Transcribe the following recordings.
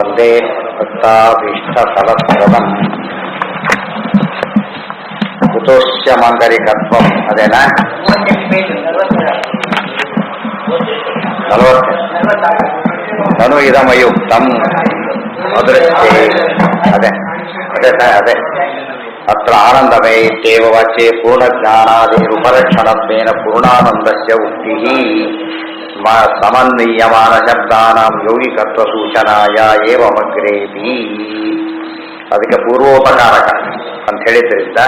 वन्दे भक्ताभीष्टफलप्रदम् कुतोस्य माङ्गलिकत्वम् अदेना 40 ननु इदमयुक्तम् अदृष्टे अदे अत्र आनन्दमयेत्येव वाच्ये पूर्णज्ञानादिरुपलक्षणत्वेन पूर्णानन्दस्य उक्तिः समन्वीयमान शब्दानां यौगिकत्वसूचनाय एवमग्रेपि ಅದಕ್ಕೆ ಪೂರ್ವೋಪಕಾರಕ ಅಂತ ಹೇಳಿದ್ರಿಂದ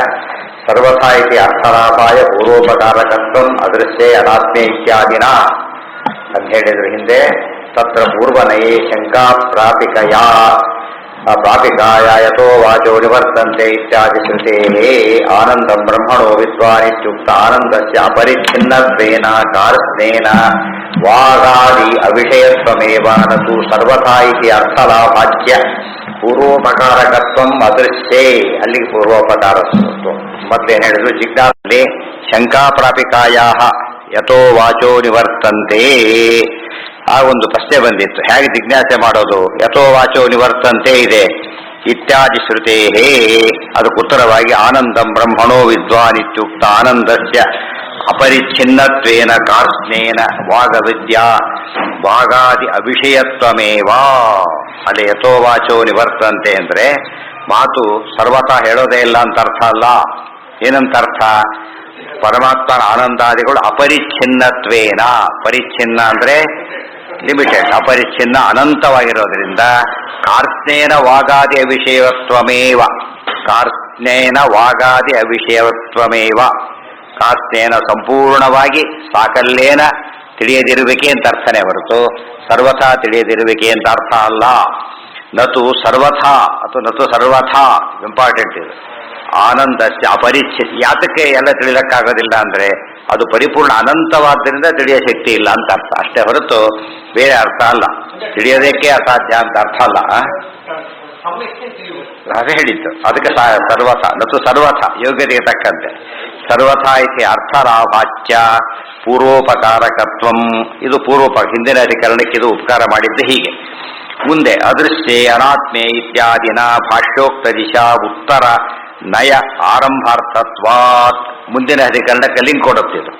ಸರ್ವಥಾ ಇತಿ ಅರ್ಥಲಾಭಾಯ ಪೂರ್ವೋಪಕಾರಕತ್ವಂ ಅದೃಶ್ಯೇ ಅನಾತ್ಮೇ ಇತ್ಯಾದಿನ ಅಂತ ಹೇಳಿದ್ರು ಹಿಂದೆ ತತ್ರ ಪೂರ್ವನಯೇ ಶಂಕಾ ಪ್ರಾಪಿಕಾಯ ಯಥೋ ವಾಚೋ ನಿವರ್ತಂತೆ ಇತ್ಯಾದಿ ಶ್ರುತೇಃ ಆನಂದಂ ಬ್ರಹ್ಮಣೋ ವಿದ್ವಾನ್ ಇತ್ಯುಕ್ತ ಆನಂದಸ್ಯ ಅಪರಿಚ್ಛಿನ್ನತ್ವೇನ ಕಾರ್ಸ್ನೇನ ವಾಗಾದಿ ಅವಿಷಯತ್ವಮೇವ ನತು ಸರ್ವಥಾ ಇತಿ ಅರ್ಥಲಾಭಾಚ್ಯ ಪೂರ್ವೋಪಕಾರಕತ್ವಂ ಅದೃಶ್ಯೇ ಅಲ್ಲಿಗೆ ಪೂರ್ವೋಪಕಾರತ್ವ ಮೊದಲೇನು ಹೇಳಿದ್ರು ಜಿಜ್ಞಾಸಲ್ಲಿ ಶಂಕಾ ಪ್ರಾಪಿಕಾಯ ಯಥೋ ವಾಚೋ ನಿವರ್ತಂತೆ ಆ ಒಂದು ಪ್ರಶ್ನೆ ಬಂದಿತ್ತು, ಹೇಗೆ ಜಿಜ್ಞಾಸೆ ಮಾಡೋದು? ಯಥೋ ವಾಚೋ ನಿವರ್ತಂತೆ ಇದೆ ಇತ್ಯಾದಿ ಶ್ರುತೇಃ ಅದಕ್ಕೆ ಉತ್ತರವಾಗಿ ಆನಂದಂ ಬ್ರಹ್ಮಣೋ ವಿದ್ವಾನ್ ಇತ್ಯುಕ್ತ ಆನಂದಸ್ಯ ಅಪರಿಚ್ಛಿನ್ನತ್ವೇನ ಕಾರ್ಸ್ನೇನ ವಾಗವಿದ್ಯಾ ವಾಗಾದಿ ಅವಿಷಯತ್ವಮೇವ. ಅಲ್ಲಿ ಯಥೋ ವಾಚೋ ನಿವರ್ತಂತೆ ಅಂದ್ರೆ ಮಾತು ಸರ್ವಥಾ ಹೇಳೋದೇ ಇಲ್ಲ ಅಂತ ಅರ್ಥ ಅಲ್ಲ. ಏನಂತ ಅರ್ಥ? ಪರಮಾತ್ಮನ ಆನಂದಾದಿಗಳು ಅಪರಿಚ್ಛಿನ್ನತ್ವೇನ, ಪರಿಚ್ಛಿನ್ನ ಅಂದ್ರೆ ಲಿಮಿಟೆಡ್, ಅಪರಿಚ್ಛಿನ್ನ ಅನಂತವಾಗಿರೋದ್ರಿಂದ ಕಾರ್ಸ್ನೇನ ವಾಗಾದಿ ಅವಿಷಯತ್ವಮೇವ, ಕಾರ್ಸ್ನೇನ ವಾಗಾದಿ ಅವಿಷಯತ್ವಮೇವ, ಕಾರ್ಸ್ನೇನ ಸಂಪೂರ್ಣವಾಗಿ ಸಾಕಲ್ಲೇನ ತಿಳಿಯದಿರುವಿಕೆ ಅಂತ ಅರ್ಥನೇ ಹೊರತು ಸರ್ವಥಾ ತಿಳಿಯದಿರುವಿಕೆ ಅಂತ ಅರ್ಥ ಅಲ್ಲ. ನತು ಸರ್ವಥಾ ಅಥವಾ ನತು ಸರ್ವಥಾ ಇಂಪಾರ್ಟೆಂಟ್ ಇದು. ಆನಂದಸ್ಯ ಅಪರಿಚ್ಛಿನ್ನ, ಯಾತಕ್ಕೆ ಎಲ್ಲ ತಿಳಿಲಕ್ಕಾಗೋದಿಲ್ಲ ಅಂದ್ರೆ ಅದು ಪರಿಪೂರ್ಣ ಅನಂತವಾದ್ದರಿಂದ ತಿಳಿಯೋ ಶಕ್ತಿ ಇಲ್ಲ ಅಂತ ಅರ್ಥ ಅಷ್ಟೇ ಹೊರತು ಬೇರೆ ಅರ್ಥ ಅಲ್ಲ. ತಿಳಿಯೋದಕ್ಕೆ ಅಸಾಧ್ಯ ಅಂತ ಅರ್ಥ ಅಲ್ಲ. ಅದೇ ಹೇಳಿದ್ದು, ಅದಕ್ಕೆ ಸರ್ವಥ ನತು ಸರ್ವಥ ಯೋಗ್ಯತೆಗೆ ತಕ್ಕಂತೆ ಸರ್ವಥಾ ಇತಿ ಅರ್ಥಲಾಭಾಚ್ಯ ಪೂರ್ವೋಪಕಾರಕತ್ವಂ. ಇದು ಹಿಂದಿನ ಅಧಿಕರಣಕ್ಕೆ ಇದು ಉಪಕಾರ ಮಾಡಿದ್ದು ಹೀಗೆ. ಮುಂದೆ ಅದೃಶ್ಯೇ ಅನಾತ್ಮೇ ಇತ್ಯಾದಿನ ಭಾಷ್ಯೋಕ್ತ ದಿಶಾ ಉತ್ತರ ನಯ ಆರಂಭಾರ್ಥತ್ವಾತ್ ಮುಂದಿನ ಅಧಿಕರಣಕ್ಕೆ ಲಿಂಕ್ ಕೊಡುತ್ತಿದ್ದು.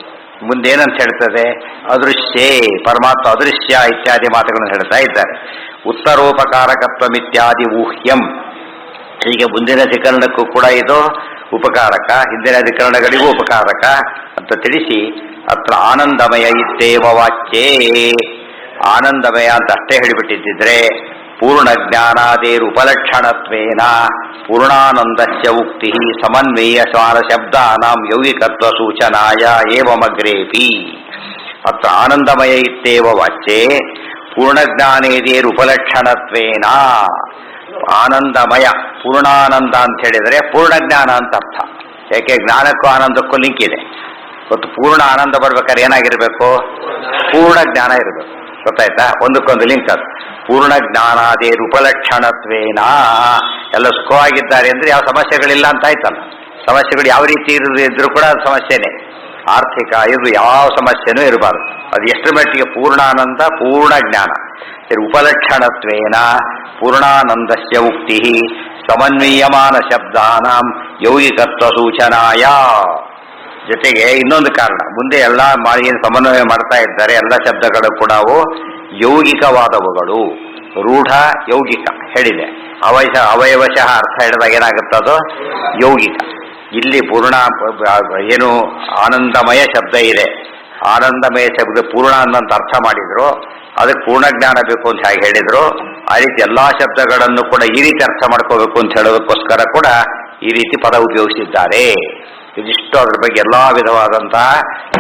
ಮುಂದೇನಂತ ಹೇಳ್ತದೆ? ಅದೃಶ್ಯೇ ಪರಮಾತ್ಮ ಅದೃಶ್ಯ ಇತ್ಯಾದಿ ಮಾತುಗಳನ್ನು ಹೇಳ್ತಾ ಇದ್ದಾರೆ. ಉತ್ತರೋಪಕಾರಕತ್ವಮಿತ್ಯಾದಿ ಊಹ್ಯಂ. ಹೀಗೆ ಮುಂದಿನ ಅಧಿಕರಣಕ್ಕೂ ಕೂಡ ಇದು ಉಪಕಾರಕ, ಹಿಂದಿನ ಅಧಿಕರಣಗಳಿಗೂ ಉಪಕಾರಕ ಅಂತ ತಿಳಿಸಿ ಅತ್ರ ಆನಂದಮಯ ಇತ್ತೇವ ವಾಚ್ಯೇ, ಆನಂದಮಯ ಅಂತ ಅಷ್ಟೇ ಹೇಳಿಬಿಟ್ಟಿದ್ದರೆ ಪೂರ್ಣ ಜ್ಞಾನಾದೇರು ಉಪಲಕ್ಷಣತ್ವೇನ ಪೂರ್ಣಾನಂದಸ್ಯ ಉಕ್ತಿ ಸಮನ್ವಯ ಸ್ವಾರ ಶಬ್ದಾನಾಂ ಯೌಗಿಕತ್ವ ಸೂಚನಾಯ ಏವಮಗ್ರೇಪಿ. ಅತ್ರ ಆನಂದಮಯ ಇತ್ತೇವ ವಾಚ್ಯೇ ಪೂರ್ಣಜ್ಞಾನೇದೇರು ಉಪಲಕ್ಷಣತ್ವೇನ. ಆನಂದಮಯ ಪೂರ್ಣಾನಂದ ಅಂತ ಹೇಳಿದರೆ ಪೂರ್ಣಜ್ಞಾನ ಅಂತ ಅರ್ಥ. ಯಾಕೆ? ಜ್ಞಾನಕ್ಕೂ ಆನಂದಕ್ಕೂ ಲಿಂಕ್ ಇದೆ. ಇವತ್ತು ಪೂರ್ಣ ಆನಂದ ಬರ್ಬೇಕಾದ್ರೆ ಏನಾಗಿರ್ಬೇಕು? ಪೂರ್ಣ ಜ್ಞಾನ ಇರಬೇಕು. ಗೊತ್ತಾಯ್ತಾ? ಒಂದಕ್ಕೊಂದು ಲಿಂಕ್ ಅದು. ಪೂರ್ಣ ಜ್ಞಾನಾದೇರು ಉಪಲಕ್ಷಣತ್ವೇನ. ಎಲ್ಲ ಸುಖವಾಗಿದ್ದಾರೆ ಅಂದ್ರೆ ಯಾವ ಸಮಸ್ಯೆಗಳಿಲ್ಲ ಅಂತ ಆಯ್ತಲ್ಲ. ಸಮಸ್ಯೆಗಳು ಯಾವ ರೀತಿ ಇದ್ರೂ ಕೂಡ ಅದು ಸಮಸ್ಯೆನೇ. ಆರ್ಥಿಕ ಇದು ಯಾವ ಸಮಸ್ಯೆನೂ ಇರಬಾರ್ದು. ಅದು ಎಷ್ಟರ ಮಟ್ಟಿಗೆ ಪೂರ್ಣಾನಂದ ಪೂರ್ಣ ಜ್ಞಾನ. ಉಪಲಕ್ಷಣತ್ವೇನ ಪೂರ್ಣಾನಂದಸ್ಯ ಉಕ್ತಿ ಸಮನ್ವೀಯಮಾನ ಶಬ್ದಾನಾಂ ಯೌಗಿಕತ್ವ ಸೂಚನಾಯ. ಜೊತೆಗೆ ಇನ್ನೊಂದು ಕಾರಣ, ಮುಂದೆ ಎಲ್ಲ ಏನು ಸಮನ್ವಯ ಮಾಡ್ತಾ ಇದ್ದಾರೆ ಎಲ್ಲ ಶಬ್ದಗಳು ಕೂಡ ಅವು ಯೌಗಿಕವಾದವುಗಳು. ರೂಢ ಯೌಗಿಕ ಹೇಳಿದೆ. ಅವಯವಶಃ ಅರ್ಥ ಹೇಳಿದಾಗ ಏನಾಗುತ್ತದೋ ಯೌಗಿಕ. ಇಲ್ಲಿ ಪೂರ್ಣ ಏನು ಆನಂದಮಯ ಶಬ್ದ ಇದೆ, ಆನಂದಮಯ ಶಬ್ದ ಪೂರ್ಣ ಅಂತ ಅರ್ಥ ಮಾಡಿದ್ರು. ಅದಕ್ಕೆ ಪೂರ್ಣಜ್ಞಾನ ಬೇಕು ಅಂತ ಹೇಗೆ ಹೇಳಿದ್ರು, ಆ ರೀತಿ ಎಲ್ಲಾ ಶಬ್ದಗಳನ್ನು ಕೂಡ ಈ ರೀತಿ ಅರ್ಥ ಮಾಡ್ಕೋಬೇಕು ಅಂತ ಹೇಳೋದಕ್ಕೋಸ್ಕರ ಕೂಡ ಈ ರೀತಿ ಪದ ಉಪಯೋಗಿಸಿದ್ದಾರೆ. ಇದಿಷ್ಟು ಅದ್ರ ಬಗ್ಗೆ ಎಲ್ಲಾ ವಿಧವಾದಂತಹ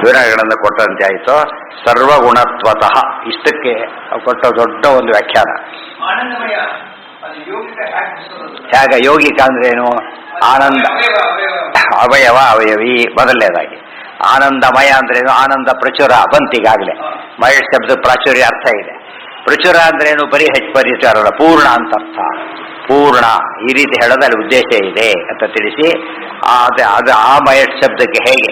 ವಿವರಣೆಗಳನ್ನು ಕೊಟ್ಟಂತೆ ಆಯಿತು. ಸರ್ವಗುಣತ್ವತಃ ಇಷ್ಟಕ್ಕೆ ಕೊಟ್ಟ ದೊಡ್ಡ ಒಂದು ವ್ಯಾಖ್ಯಾನ. ಹೇಗ ಯೌಗಿಕ ಅಂದ್ರೇನು? ಆನಂದ ಅವಯವ ಅವಯವಿ ಮೊದಲನೇದಾಗಿ. ಆನಂದಮಯ ಅಂದ್ರೇನು? ಆನಂದ ಪ್ರಚುರ ಬಂತಿಗಾಗಲೇ. ಮಯ ಶಬ್ದ ಪ್ರಾಚುರ್ಯ ಅರ್ಥ ಇದೆ. ಪ್ರಚುರ ಅಂದ್ರೇನು? ಬರೀ ಪರಿಚರ ಅಲ್ಲ, ಪೂರ್ಣ ಅಂತ ಅರ್ಥ. ಪೂರ್ಣ ಈ ರೀತಿ ಹೇಳೋದು ಅಲ್ಲಿ ಉದ್ದೇಶ ಇದೆ ಅಂತ ತಿಳಿಸಿ ಅದು ಆ ಮಯ ಶಬ್ದಕ್ಕೆ ಹೇಗೆ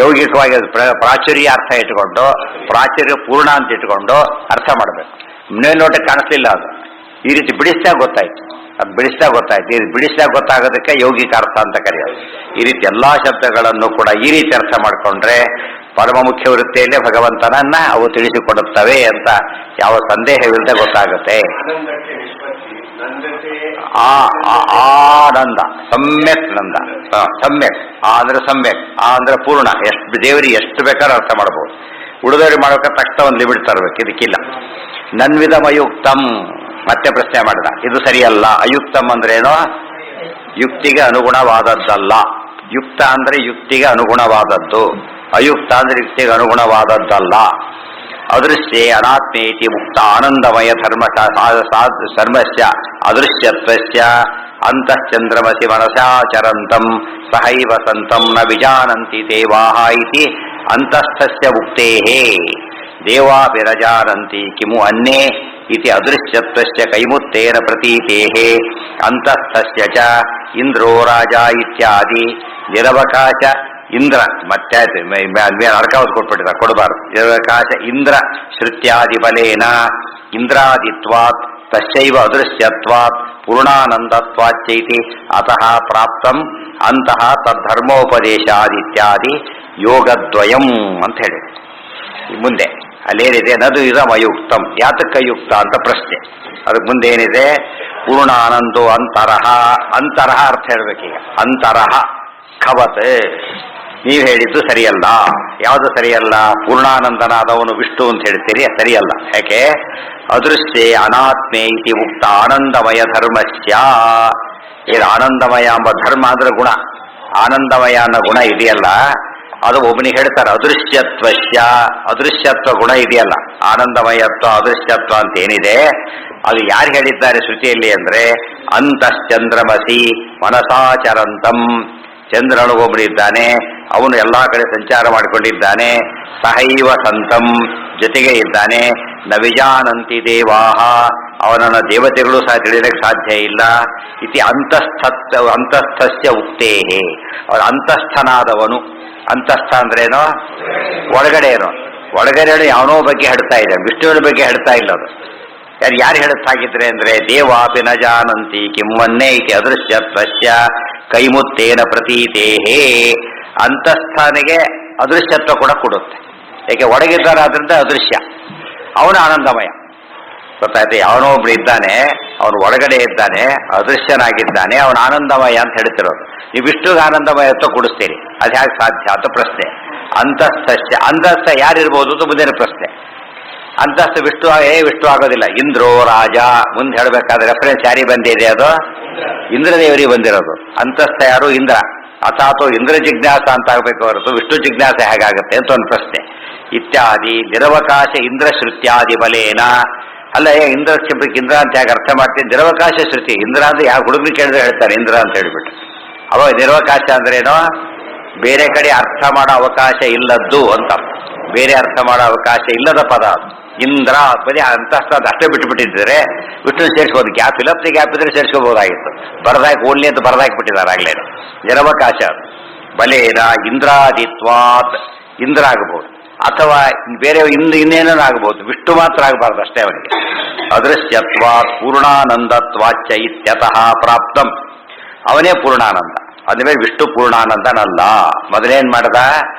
ಯೌಗಿಕವಾಗಿ ಪ್ರಾಚುರ್ಯ ಅರ್ಥ ಇಟ್ಕೊಂಡು ಪ್ರಾಚುರ್ಯ ಪೂರ್ಣ ಅಂತ ಇಟ್ಕೊಂಡು ಅರ್ಥ ಮಾಡಬೇಕು. ಮೇಲ್ನೋಟಕ್ಕೆ ಕಾಣಿಸ್ಲಿಲ್ಲ ಅದು. ಈ ರೀತಿ ಬಿಡಿಸಿದಾಗ ಗೊತ್ತಾಯ್ತು, ಅದು ಬಿಡಿಸಿದಾಗ ಗೊತ್ತಾಯ್ತು. ಈ ಬಿಡಿಸಿದಾಗ ಗೊತ್ತಾಗೋದಕ್ಕೆ ಯೌಗಿಕ ಅರ್ಥ ಅಂತ ಕರೆಯೋದು. ಈ ರೀತಿ ಎಲ್ಲಾ ಶಬ್ದಗಳನ್ನು ಕೂಡ ಈ ರೀತಿ ಅರ್ಥ ಮಾಡಿಕೊಂಡ್ರೆ ಪರಮ ಮುಖ್ಯ ವೃತ್ತಿಯಲ್ಲೇ ಭಗವಂತನನ್ನ ಅವು ತಿಳಿಸಿಕೊಡುತ್ತವೆ ಅಂತ ಯಾವ ಸಂದೇಹವಿಲ್ಲದೆ ಗೊತ್ತಾಗುತ್ತೆ. ಆನಂದ ಸಮ್ಯಕ್ ನಂದ, ಸಮ್ಯಕ್ ಆ ಅಂದ್ರೆ ಸಮ್ಯಕ್, ಆ ಅಂದ್ರೆ ಪೂರ್ಣ. ಎಷ್ಟು ದೇವರಿಗೆ ಎಷ್ಟು ಬೇಕಾದ್ರೂ ಅರ್ಥ ಮಾಡಬಹುದು. ಉಳಿದವರಿಗೆ ಮಾಡೋಕೆ ತಕ್ಷಣ ಒಂದು ಲಿಮಿಟ್ ತರಬೇಕು, ಇದಕ್ಕಿಲ್ಲ. ನನ್ವಿಧಮಯುಕ್ತಂ ಮತ್ತೆ ಪ್ರಶ್ನೆ ಮಾಡಿದ, ಇದು ಸರಿಯಲ್ಲ. ಅಯುಕ್ತಂ ಅಂದ್ರೇನೋ ಯುಕ್ತಿಗೆ ಅನುಗುಣವಾದದ್ದಲ್ಲ. ಯುಕ್ತ ಅಂದ್ರೆ ಯುಕ್ತಿಗೆ ಅನುಗುಣವಾದದ್ದು, ಅಯುಕ್ತ ಅಂದ್ರೆ ಯುಕ್ತಿಗೆ ಅನುಗುಣವಾದದ್ದಲ್ಲ. ಅದೃಶ್ಯೇ ಅನಾತ್ಮೇತಿ ಮುಕ್ತ ಆನಂದಮಯ ಧರ್ಮಸ್ಯ ಅದೃಶ್ಯತ್ವಸ್ಯ ಅಂತಶ್ಚಂದ್ರಮಸಿ ಮನಸಾಚರಂತಂ ಸಹೈವ ಸಂತಂ ನ ವಿಜಾನಂತಿ ದೇವಾಃ ಇತಿ ಅಂತಸ್ಥಸ್ಯ ಮುಕ್ತೇಃ ದೇವಾಪಿ ನ ಜಾನಂತಿ ಕಿಮು ಅನ್ಯೇ ಇತಿ ಅದೃಶ್ಯತ್ವಸ್ಯ ಕೈಮುತ್ತೇನ ಪ್ರತೀತೇಃ ಅಂತಸ್ಥಸ್ಯ ಚ ಇಂದ್ರೋ ರಾಜ ಇತ್ಯಾದಿ ನಿರವಕಾಶ ಇಂದ್ರ ಮತ್ತೆ ಅರ್ಕಾವತ್ ಕೊಟ್ಬಿಟ್ಟಿದ್ದಾರೆ, ಕೊಡಬಾರ್ದು. ನಿರವಕಾಶ ಇಂದ್ರ ಶ್ರುತ್ಯಾದಿ ಬಲೇನ ಇಂದ್ರಾದಿತ್ವಾತ್ ತಸ್ಯೈವ ಅದೃಶ್ಯತ್ವಾತ್ ಪೂರ್ಣಾನಂದತ್ವಾಚ್ಚೈತಿ ಅತಃ ಪ್ರಾಪ್ತಂ ಅಂತಃ ತದ್ಧರ್ಮೋಪದೇಶಾದಿತ್ಯಾದಿ ಯೋಗದ್ವಯಂ ಅಂತ ಹೇಳಿ. ಮುಂದೆ ಅಲ್ಲೇನಿದೆ, ನದು ಇದಮಯುಕ್ತಂ, ಯಾತಕ್ಕಯುಕ್ತ ಅಂತ ಪ್ರಶ್ನೆ. ಅದಕ್ಕೆ ಮುಂದೆ ಏನಿದೆ, ಪೂರ್ಣಾನಂದೋ ಅಂತರಹ. ಅಂತರಹ ಅರ್ಥ ಹೇಳ್ಬೇಕೀಗ. ಅಂತರಹ ಖವತ್, ನೀವು ಹೇಳಿದ್ದು ಸರಿಯಲ್ಲ. ಯಾವುದು ಸರಿಯಲ್ಲ? ಪೂರ್ಣಾನಂದನಾದವನು ವಿಷ್ಣು ಅಂತ ಹೇಳ್ತೀರಿ, ಸರಿಯಲ್ಲ. ಯಾಕೆ? ಅದೃಶ್ಯೇ ಅನಾತ್ಮೇ ಇತಿ ಮುಕ್ತ ಆನಂದಮಯ ಧರ್ಮಸ್ಯ. ಇದು ಆನಂದಮಯ ಎಂಬ ಧರ್ಮ ಅಂದ್ರೆ ಗುಣ. ಆನಂದಮಯ ಅನ್ನೋ ಗುಣ ಇದೆಯಲ್ಲ, ಅದು ಒಬ್ಬನಿಗೆ ಹೇಳ್ತಾರೆ ಅದೃಶ್ಯತ್ವಸ್ಯ. ಅದೃಶ್ಯತ್ವ ಗುಣ ಇದೆಯಲ್ಲ, ಆನಂದಮಯತ್ವ ಅದೃಶ್ಯತ್ವ ಅಂತ ಏನಿದೆ, ಅದು ಯಾರು ಹೇಳಿದ್ದಾರೆ ಶ್ರುತಿಯಲ್ಲಿ ಅಂದ್ರೆ ಅಂತಶ್ಚಂದ್ರಮಸಿ ಮನಸಾಚರಂತಂ. ಚಂದ್ರನು ಒಬ್ಬನಿದ್ದಾನೆ, ಅವನು ಎಲ್ಲಾ ಕಡೆ ಸಂಚಾರ ಮಾಡಿಕೊಂಡಿದ್ದಾನೆ. ಸಹೈವ ಸಂತಂ, ಜೊತೆಗೆ ಇದ್ದಾನೆ. ನ ವಿಜಾನಂತಿ ದೇವಾಹ, ಅವನನ್ನ ದೇವತೆಗಳು ಸಹ ತಿಳಿಯಲಿಕ್ಕೆ ಸಾಧ್ಯ ಇಲ್ಲ. ಇತಿ ಅಂತಸ್ಥಸ್ಯ ಉಕ್ತೇಹೇ, ಅವರ ಅಂತಸ್ಥನಾದವನು. ಅಂತಸ್ಥ ಅಂದ್ರೇನೋ ಒಳಗಡೆ ಏನೋ, ಒಳಗಡೆ ಯಾವನೋ ಬಗ್ಗೆ ಹೇಳ್ತಾ ಇದೆ, ವಿಷ್ಣುವಿನ ಬಗ್ಗೆ ಹೇಳ್ತಾ ಇಲ್ಲ. ಅದು ಯಾರು ಹೇಳುತ್ತಾಗಿದ್ರೆ ಅಂದ್ರೆ ದೇವಾಪಿ ನ ಜಾನಂತಿ ಕಿಮ್ಮನ್ನೇ ಇತಿ ಅದೃಶ್ಯತ್ವಸ್ಯ ಕೈಮುತ್ತೇನ ಪ್ರತೀತೇಹೇ. ಅಂತಸ್ಥನಿಗೆ ಅದೃಶ್ಯತ್ವ ಕೂಡ ಕೊಡುತ್ತೆ, ಯಾಕೆ ಒಳಗಿದ್ದಾರಾದ್ರಿಂದ ಅದೃಶ್ಯ, ಅವನು ಆನಂದಮಯ. ಗೊತ್ತಾಯ್ತು? ಯಾವನೋ ಒಬ್ರು ಇದ್ದಾನೆ, ಅವನು ಒಳಗಡೆ ಇದ್ದಾನೆ, ಅದೃಶ್ಯನಾಗಿದ್ದಾನೆ, ಅವನು ಆನಂದಮಯ ಅಂತ ಹೇಳ್ತಿರೋದು. ನೀವು ವಿಷ್ಣುಗೆ ಆನಂದಮಯತ್ವ ಕೊಡಿಸ್ತೀರಿ, ಅದು ಹೇಗೆ ಸಾಧ್ಯ ಅಂತ ಪ್ರಶ್ನೆ. ಅಂತಸ್ಥಸ್ಯ, ಅಂತಸ್ಥ ಯಾರಿರ್ಬೋದು ಅಂತ ಮುಂದಿನ ಪ್ರಶ್ನೆ. ಅಂತಸ್ಥ ವಿಷ್ಣು ವಿಷ್ಣು ಆಗೋದಿಲ್ಲ. ಇಂದ್ರೋ ರಾಜ ಮುಂದೆ ಹೇಳಬೇಕಾದ್ರೆ ರೆಫರೆನ್ಸ್ ಯಾರಿಗೆ ಬಂದಿದೆ? ಅದು ಇಂದ್ರದೇವರಿಗೆ ಬಂದಿರೋದು. ಅಂತಸ್ಥ ಯಾರು? ಇಂದ್ರ. ಅಥಾತೋ ಇಂದ್ರ ಜಿಜ್ಞಾಸ ಅಂತ ಆಗಬೇಕು ಹೊರತು ವಿಷ್ಣು ಜಿಜ್ಞಾಸ ಹೇಗಾಗುತ್ತೆ ಅಂತ ಒಂದು ಪ್ರಶ್ನೆ. ಇತ್ಯಾದಿ ನಿರವಕಾಶ ಇಂದ್ರ ಶ್ರುತ್ಯಾದಿ ಬಲೇನ. ಅಲ್ಲ, ಇಂದ್ರ ಶಬ್ದಕ್ಕೆ ಇಂದ್ರ ಅಂತ ಹೇಗೆ ಅರ್ಥ ಮಾಡ್ತೀನಿ? ನಿರವಕಾಶ ಶ್ರುತಿ. ಇಂದ್ರ ಅಂದ್ರೆ ಯಾವ ಹುಡುಗರು ಕೇಳಿದ್ರೆ ಹೇಳ್ತಾರೆ ಇಂದ್ರ ಅಂತ ಹೇಳ್ಬಿಟ್ಟು. ಅವಾಗ ನಿರವಕಾಶ ಅಂದ್ರೇನೋ ಬೇರೆ ಕಡೆ ಅರ್ಥ ಮಾಡೋ ಅವಕಾಶ ಇಲ್ಲದ್ದು ಅಂತ. ಬೇರೆ ಅರ್ಥ ಮಾಡೋ ಅವಕಾಶ ಇಲ್ಲದ ಪದ ಅದು. ಇಂದ್ರ ಬರೀ ಅಂತಸ್ಥ ಅಷ್ಟೇ ಬಿಟ್ಟುಬಿಟ್ಟಿದ್ರೆ ವಿಷ್ಣು ಸೇರಿಸ್ಬೋದು. ಗ್ಯಾಪ್ ಇಲ್ಲ, ಗ್ಯಾಪ್ ಇದ್ರೆ ಸೇರಿಸ್ಕೋಬಹುದಾಗಿತ್ತು. ಬರದಾಕಿ ಓನ್ಲಿ ಅಂತ ಬರದಾಕಿಬಿಟ್ಟಿದ್ದಾರೆ ಆಗ್ಲೇ. ನಿರವಕಾಶ ಬಲೇನ ಇಂದ್ರಾದಿತ್ವಾತ್, ಇಂದ್ರ ಆಗಬಹುದು, ಅಥವಾ ಬೇರೆ ಇನ್ನೇನೋ ಆಗಬಹುದು. ವಿಷ್ಣು ಮಾತ್ರ ಆಗಬಾರ್ದು ಅಷ್ಟೇ ಅವನಿಗೆ. ಅದೃಶ್ಯತ್ವಾತ್ ಪೂರ್ಣಾನಂದತ್ವಾಚ್ಚ ಇತ್ಯತಃ ಪ್ರಾಪ್ತಂ, ಅವನೇ ಪೂರ್ಣಾನಂದ. ಅದ್ಮೇಲೆ ವಿಷ್ಣು ಪೂರ್ಣಾನಂದನಲ್ಲ. ಮೊದಲೇನ್ ಮಾಡ್ದ?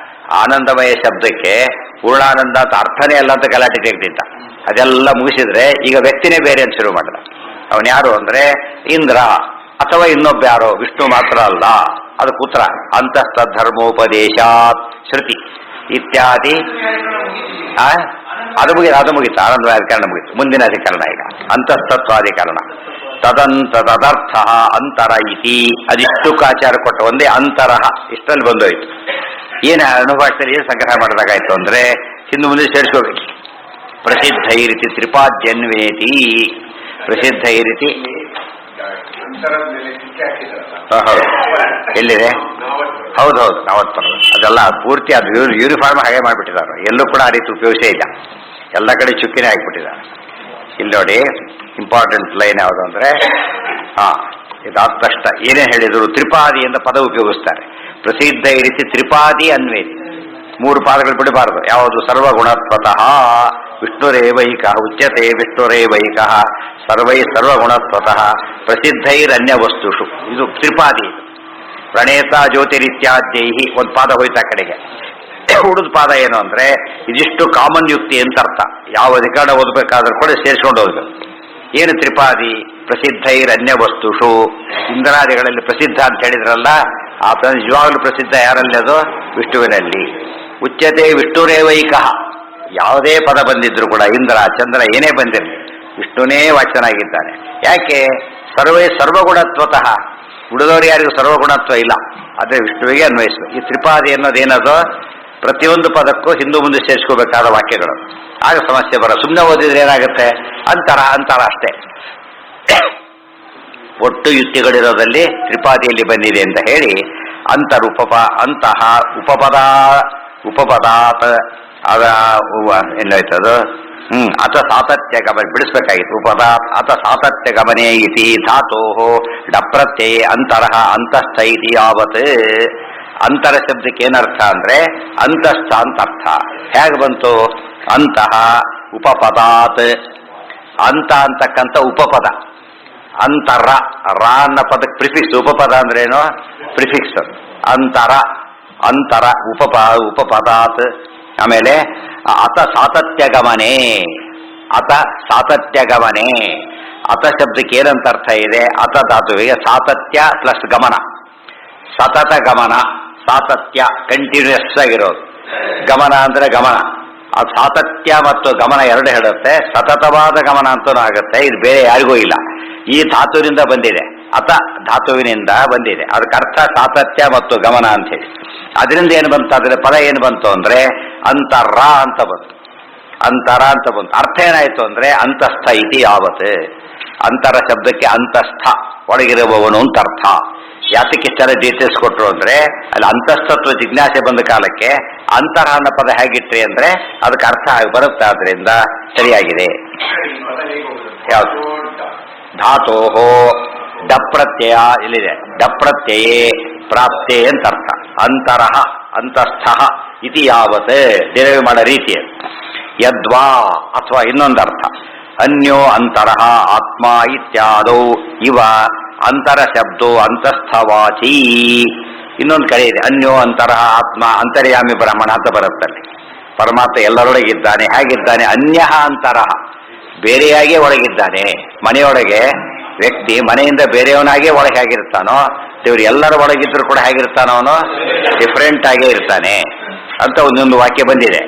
ಆನಂದಮಯ ಶಬ್ದಕ್ಕೆ ಪೂರ್ಣಾನಂದ ಅಂತ ಅರ್ಥನೇ ಅಲ್ಲ ಅಂತ ಗಲಾಟೆ ತೆಗೆದಿದ್ದ. ಅದೆಲ್ಲ ಮುಗಿಸಿದ್ರೆ ಈಗ ವ್ಯಕ್ತಿನೇ ಬೇರೆ ಅಂತ ಶುರು ಮಾಡಿದ. ಅವನು ಯಾರು ಅಂದ್ರೆ ಇಂದ್ರ, ಅಥವಾ ಇನ್ನೊಬ್ಬ ಯಾರೋ, ವಿಷ್ಣು ಮಾತ್ರ ಅಲ್ಲ. ಅದಕ್ಕೆ ಉತ್ತರ ಅಂತಸ್ಥ ಧರ್ಮೋಪದೇಶಾತ್ ಶ್ರುತಿ ಇತ್ಯಾದಿ. ಅದು ಮುಗಿತು. ಆನಂದಮಯ ಅಧಿಕರಣ ಮುಗಿತು. ಮುಂದಿನ ಅಧಿಕರಣ ಈಗ ಅಂತಸ್ತತ್ವಾಧಿಕರಣ. ತದರ್ಥ ಅಂತರ ಇತಿ. ಅದಿಷ್ಟು ಆಚಾರ ಕೊಟ್ಟ ಒಂದೇ ಅಂತರಹ, ಇಷ್ಟರಲ್ಲಿ ಬಂದೋಯ್ತು. ಏನು ಅನುಭಾಷೆಯಲ್ಲಿ ಏನು ಸಂಗ್ರಹ ಮಾಡಿದಾಗಾಯ್ತು ಅಂದ್ರೆ ಹಿಂದೆ ಮುಂದೆ ಸೇರಿಸ್ಕೋಬೇಕು. ಪ್ರಸಿದ್ಧ ಈ ರೀತಿ ತ್ರಿಪಾದ್ಯನ್ವೇತಿ. ಪ್ರಸಿದ್ಧ ಈ ರೀತಿ ಎಲ್ಲಿದೆ? ಹೌದೌದು, ನಾವತ್ತು ಅದೆಲ್ಲ ಪೂರ್ತಿ ಅದು ಯೂನಿಫಾರ್ಮ್ ಹಾಗೆ ಮಾಡಿಬಿಟ್ಟಿದ್ದಾರೆ. ಎಲ್ಲೂ ಕೂಡ ಆ ರೀತಿ ಉಪಯೋಗಿಸೇ ಇಲ್ಲ, ಎಲ್ಲ ಕಡೆ ಚುಕ್ಕಿನೇ ಹಾಕಿಬಿಟ್ಟಿದ್ದಾರೆ. ಇಲ್ಲಿ ನೋಡಿ ಇಂಪಾರ್ಟೆಂಟ್ ಲೈನ್ ಯಾವುದು ಅಂದ್ರೆ, ಇದಾದ ತಕ್ಷಣ ಏನೇ ಹೇಳಿದ್ರು ತ್ರಿಪಾದಿ ಅಂತ ಪದ ಉಪಯೋಗಿಸ್ತಾರೆ. ಪ್ರಸಿದ್ಧ ಈ ರೀತಿ ತ್ರಿಪಾದಿ ಅನ್ವೇತಿ. 3 ಪಾದಗಳು ಬಿಡಬಾರದು. ಯಾವುದು? ಸರ್ವಗುಣತ್ವತಃ ವಿಷ್ಣುರೇವೈಕ ಉಚ್ಯತೆ ವಿಷ್ಣುರೇವೈಕ ಸರ್ವೈ ಸರ್ವಗುಣತ್ವತಃ ಪ್ರಸಿದ್ಧೈರನ್ಯ ವಸ್ತುಷು. ಇದು ತ್ರಿಪಾದಿ. ಪ್ರಣೇತ ಜ್ಯೋತಿರಿತ್ಯಾದ್ಯೈಹಿ ಒಂದು ಪಾದ ಹೋಯ್ತಾ ಕಡೆಗೆ. ಉಳಿದ ಪಾದ ಏನು ಅಂದ್ರೆ ಇದಿಷ್ಟು ಕಾಮನ್ ಯುಕ್ತಿ ಅಂತ ಅರ್ಥ. ಯಾವ ಅಧಿಕರಣ ಓದಬೇಕಾದ್ರೂ ಕೂಡ ಸೇರಿಸ್ಕೊಂಡು ಹೋಗ್ಬೇಕು. ಏನು ತ್ರಿಪಾದಿ? ಪ್ರಸಿದ್ಧೈರನ್ಯ ವಸ್ತುಷು. ಇಂದ್ರಾದಿಗಳಲ್ಲಿ ಪ್ರಸಿದ್ಧ ಅಂತ ಹೇಳಿದ್ರಲ್ಲ, ಆ ನಿಜವಾಗಲೂ ಪ್ರಸಿದ್ಧ ಯಾರಲ್ಲಿ? ಅದು ವಿಷ್ಣುವಿನಲ್ಲಿ. ಉಚ್ಯತೆ ವಿಷ್ಣುರೇವೈಕ. ಯಾವುದೇ ಪದ ಬಂದಿದ್ರು ಕೂಡ ಇಂದ್ರ ಚಂದ್ರ ಏನೇ ಬಂದಿರಲಿ ವಿಷ್ಣುನೇ ವಾಚನಾಗಿದ್ದಾನೆ. ಯಾಕೆ? ಸರ್ವೇ ಸರ್ವಗುಣತ್ವತಃ. ಉಳಿದವರು ಯಾರಿಗೂ ಸರ್ವಗುಣತ್ವ ಇಲ್ಲ, ಆದರೆ ವಿಷ್ಣುವಿಗೆ ಅನ್ವಯಿಸಬೇಕು. ಈ ತ್ರಿಪಾದಿ ಅನ್ನೋದೇನದು? ಪ್ರತಿಯೊಂದು ಪದಕ್ಕೂ ಹಿಂದೂ ಮುಂದೆ ಸೇರಿಸ್ಕೋಬೇಕಾದ ವಾಕ್ಯಗಳು. ಆಗ ಸಮಸ್ಯೆ ಬರೋ. ಸುಮ್ಮನೆ ಓದಿದ್ರೆ ಏನಾಗುತ್ತೆ? ಅಂತರ ಅಂತರ ಅಷ್ಟೇ. ಒಟ್ಟು ಯುಕ್ತಿಗಳಿರೋದಲ್ಲಿ ತ್ರಿಪಾದಿಯಲ್ಲಿ ಬಂದಿದೆ ಅಂತ ಹೇಳಿ ಅಂತಹ ಉಪಪದಾತ್ ಅದ ಏನಾಯ್ತದು? ಅಥ ಸಾತತ್ಯ ಗಮನ ಬಿಡಿಸ್ಬೇಕಾಗಿತ್ತು. ಉಪದಾತ್ ಅಥ ಸಾತತ್ಯ ಗಮನೆ ಇತಿ ಧಾತೋ ಡಪ್ರತ್ಯಯ ಅಂತರಃ ಅಂತಸ್ಥ ಇತಿ ಯಾವತ್. ಅಂತರ ಶಬ್ದಕ್ಕೆ ಏನರ್ಥ ಅಂದ್ರೆ ಅಂತಸ್ಥ ಅಂತ ಅರ್ಥ. ಹೇಗೆ ಬಂತು? ಅಂತಹ ಉಪಪದಾತ್. ಅಂತ ಅಂತಕ್ಕಂಥ ಉಪಪದ. ಅಂತರ ರಾ ಅನ್ನ ಪದಕ್ಕೆ ಪ್ರಿಫಿಕ್ಸ್. ಉಪಪದ ಅಂದ್ರೇನು? ಪ್ರಿಫಿಕ್ಸ್. ಅಂತರ ಅಂತರ ಉಪಪದಾತ್. ಆಮೇಲೆ ಅತ ಸಾತತ್ಯ ಗಮನೆ. ಅತ ಸಾತತ್ಯ ಗಮನೆ. ಅತ ಶಬ್ದಕ್ಕೆ ಏನಂತ ಅರ್ಥ ಇದೆ? ಅತ ಧಾತುವಿಗೆ ಸಾತತ್ಯ ಪ್ಲಸ್ ಗಮನ. ಸತತ ಗಮನ. ಸಾತತ್ಯ ಕಂಟಿನ್ಯೂಸ್ ಆಗಿರೋದು. ಗಮನ ಅಂದ್ರೆ ಗಮನ. ಆ ಸಾತತ್ಯ ಮತ್ತು ಗಮನ ಎರಡು ಹೇಳುತ್ತೆ. ಸತತವಾದ ಗಮನ ಅಂತೂ ಆಗುತ್ತೆ. ಇದು ಬೇರೆ ಯಾರಿಗೂ ಇಲ್ಲ. ಈ ಧಾತುವಿನಿಂದ ಬಂದಿದೆ. ಅತ ಧಾತುವಿನಿಂದ ಬಂದಿದೆ. ಅದಕ್ಕೆ ಅರ್ಥ ಸಾತತ್ಯ ಮತ್ತು ಗಮನ ಅಂತ ಹೇಳಿ. ಅದರಿಂದ ಏನು ಬಂತು? ಅದರ ಪದ ಏನು ಬಂತು ಅಂದ್ರೆ ಅಂತರ ಅಂತ ಬಂತು. ಅಂತರ ಅಂತ ಬಂತು. ಅರ್ಥ ಏನಾಯ್ತು ಅಂದ್ರೆ ಅಂತಸ್ಥ ಇತಿ ಯಾವತ್. ಅಂತರ ಶಬ್ದಕ್ಕೆ ಅಂತಸ್ಥ, ಒಳಗಿರುವವನು ಅಂತ ಅರ್ಥ. ಯಾತಕ್ಕೆ ಇಷ್ಟೆಲ್ಲ ಡೀಟೇಲ್ಸ್ ಕೊಟ್ಟರು ಅಂದ್ರೆ ಅಲ್ಲಿ ಅಂತಸ್ತತ್ವ ಜಿಜ್ಞಾಸೆ ಬಂದ ಕಾಲಕ್ಕೆ ಅಂತರ ಅನ್ನೋ ಪದ ಹೇಗಿಟ್ರಿ ಅಂದ್ರೆ ಅದಕ್ಕೆ ಅರ್ಥ ಆಗಿ ಬರುತ್ತೆ. ಆದ್ರಿಂದ ಸರಿಯಾಗಿದೆ. ಯಾವುದು? ಧಾತೋಹೋ ಡಪ್ರತ್ಯಯ ಇಲ್ಲಿದೆ. ಡಪ್ರತ್ಯಯೇ ಪ್ರಾಪ್ತೆ ಅಂತ ಅರ್ಥ. ಅಂತರಃ ಅಂತಸ್ಥ ಇತಿ ಯಾವತ್ ಡಿರೈವ್ ಮಾಡೋ ರೀತಿ. ಯದ್ವಾ ಅಥವಾ ಇನ್ನೊಂದು ಅರ್ಥ ಅನ್ಯೋ ಅಂತರಃ ಆತ್ಮ ಇತ್ಯಾದೌ ಇವ ಅಂತರ ಶಬ್ದೋ ಅಂತಸ್ಥವಾಚಿ. ಇನ್ನೊಂದು ಕಡೆ ಇದೆ ಅನ್ಯೋ ಅಂತರಃ ಆತ್ಮ ಅಂತರ್ಯಾಮಿ ಬ್ರಹ್ಮಣ ಅಂತ ಬರುತ್ತಲ್ಲಿ. ಪರಮಾತ್ಮ ಎಲ್ಲರೊಳಗಿದ್ದಾನೆ. ಹೇಗಿದ್ದಾನೆ? ಅನ್ಯ ಅಂತರಃ, ಬೇರೆಯಾಗೇ ಒಳಗಿದ್ದಾನೆ. ಮನೆಯೊಳಗೆ ವ್ಯಕ್ತಿ ಮನೆಯಿಂದ ಬೇರೆಯವನಾಗೇ ಒಳಗೆ ಹೇಗಿರ್ತಾನೋ ದೇವರು ಎಲ್ಲರ ಒಳಗಿದ್ರು ಕೂಡ ಹೇಗಿರ್ತಾನೋ ಅವನು ಡಿಫರೆಂಟ್ ಆಗೇ ಇರ್ತಾನೆ ಅಂತ ಒಂದೊಂದು ವಾಕ್ಯ ಬಂದಿದೆ.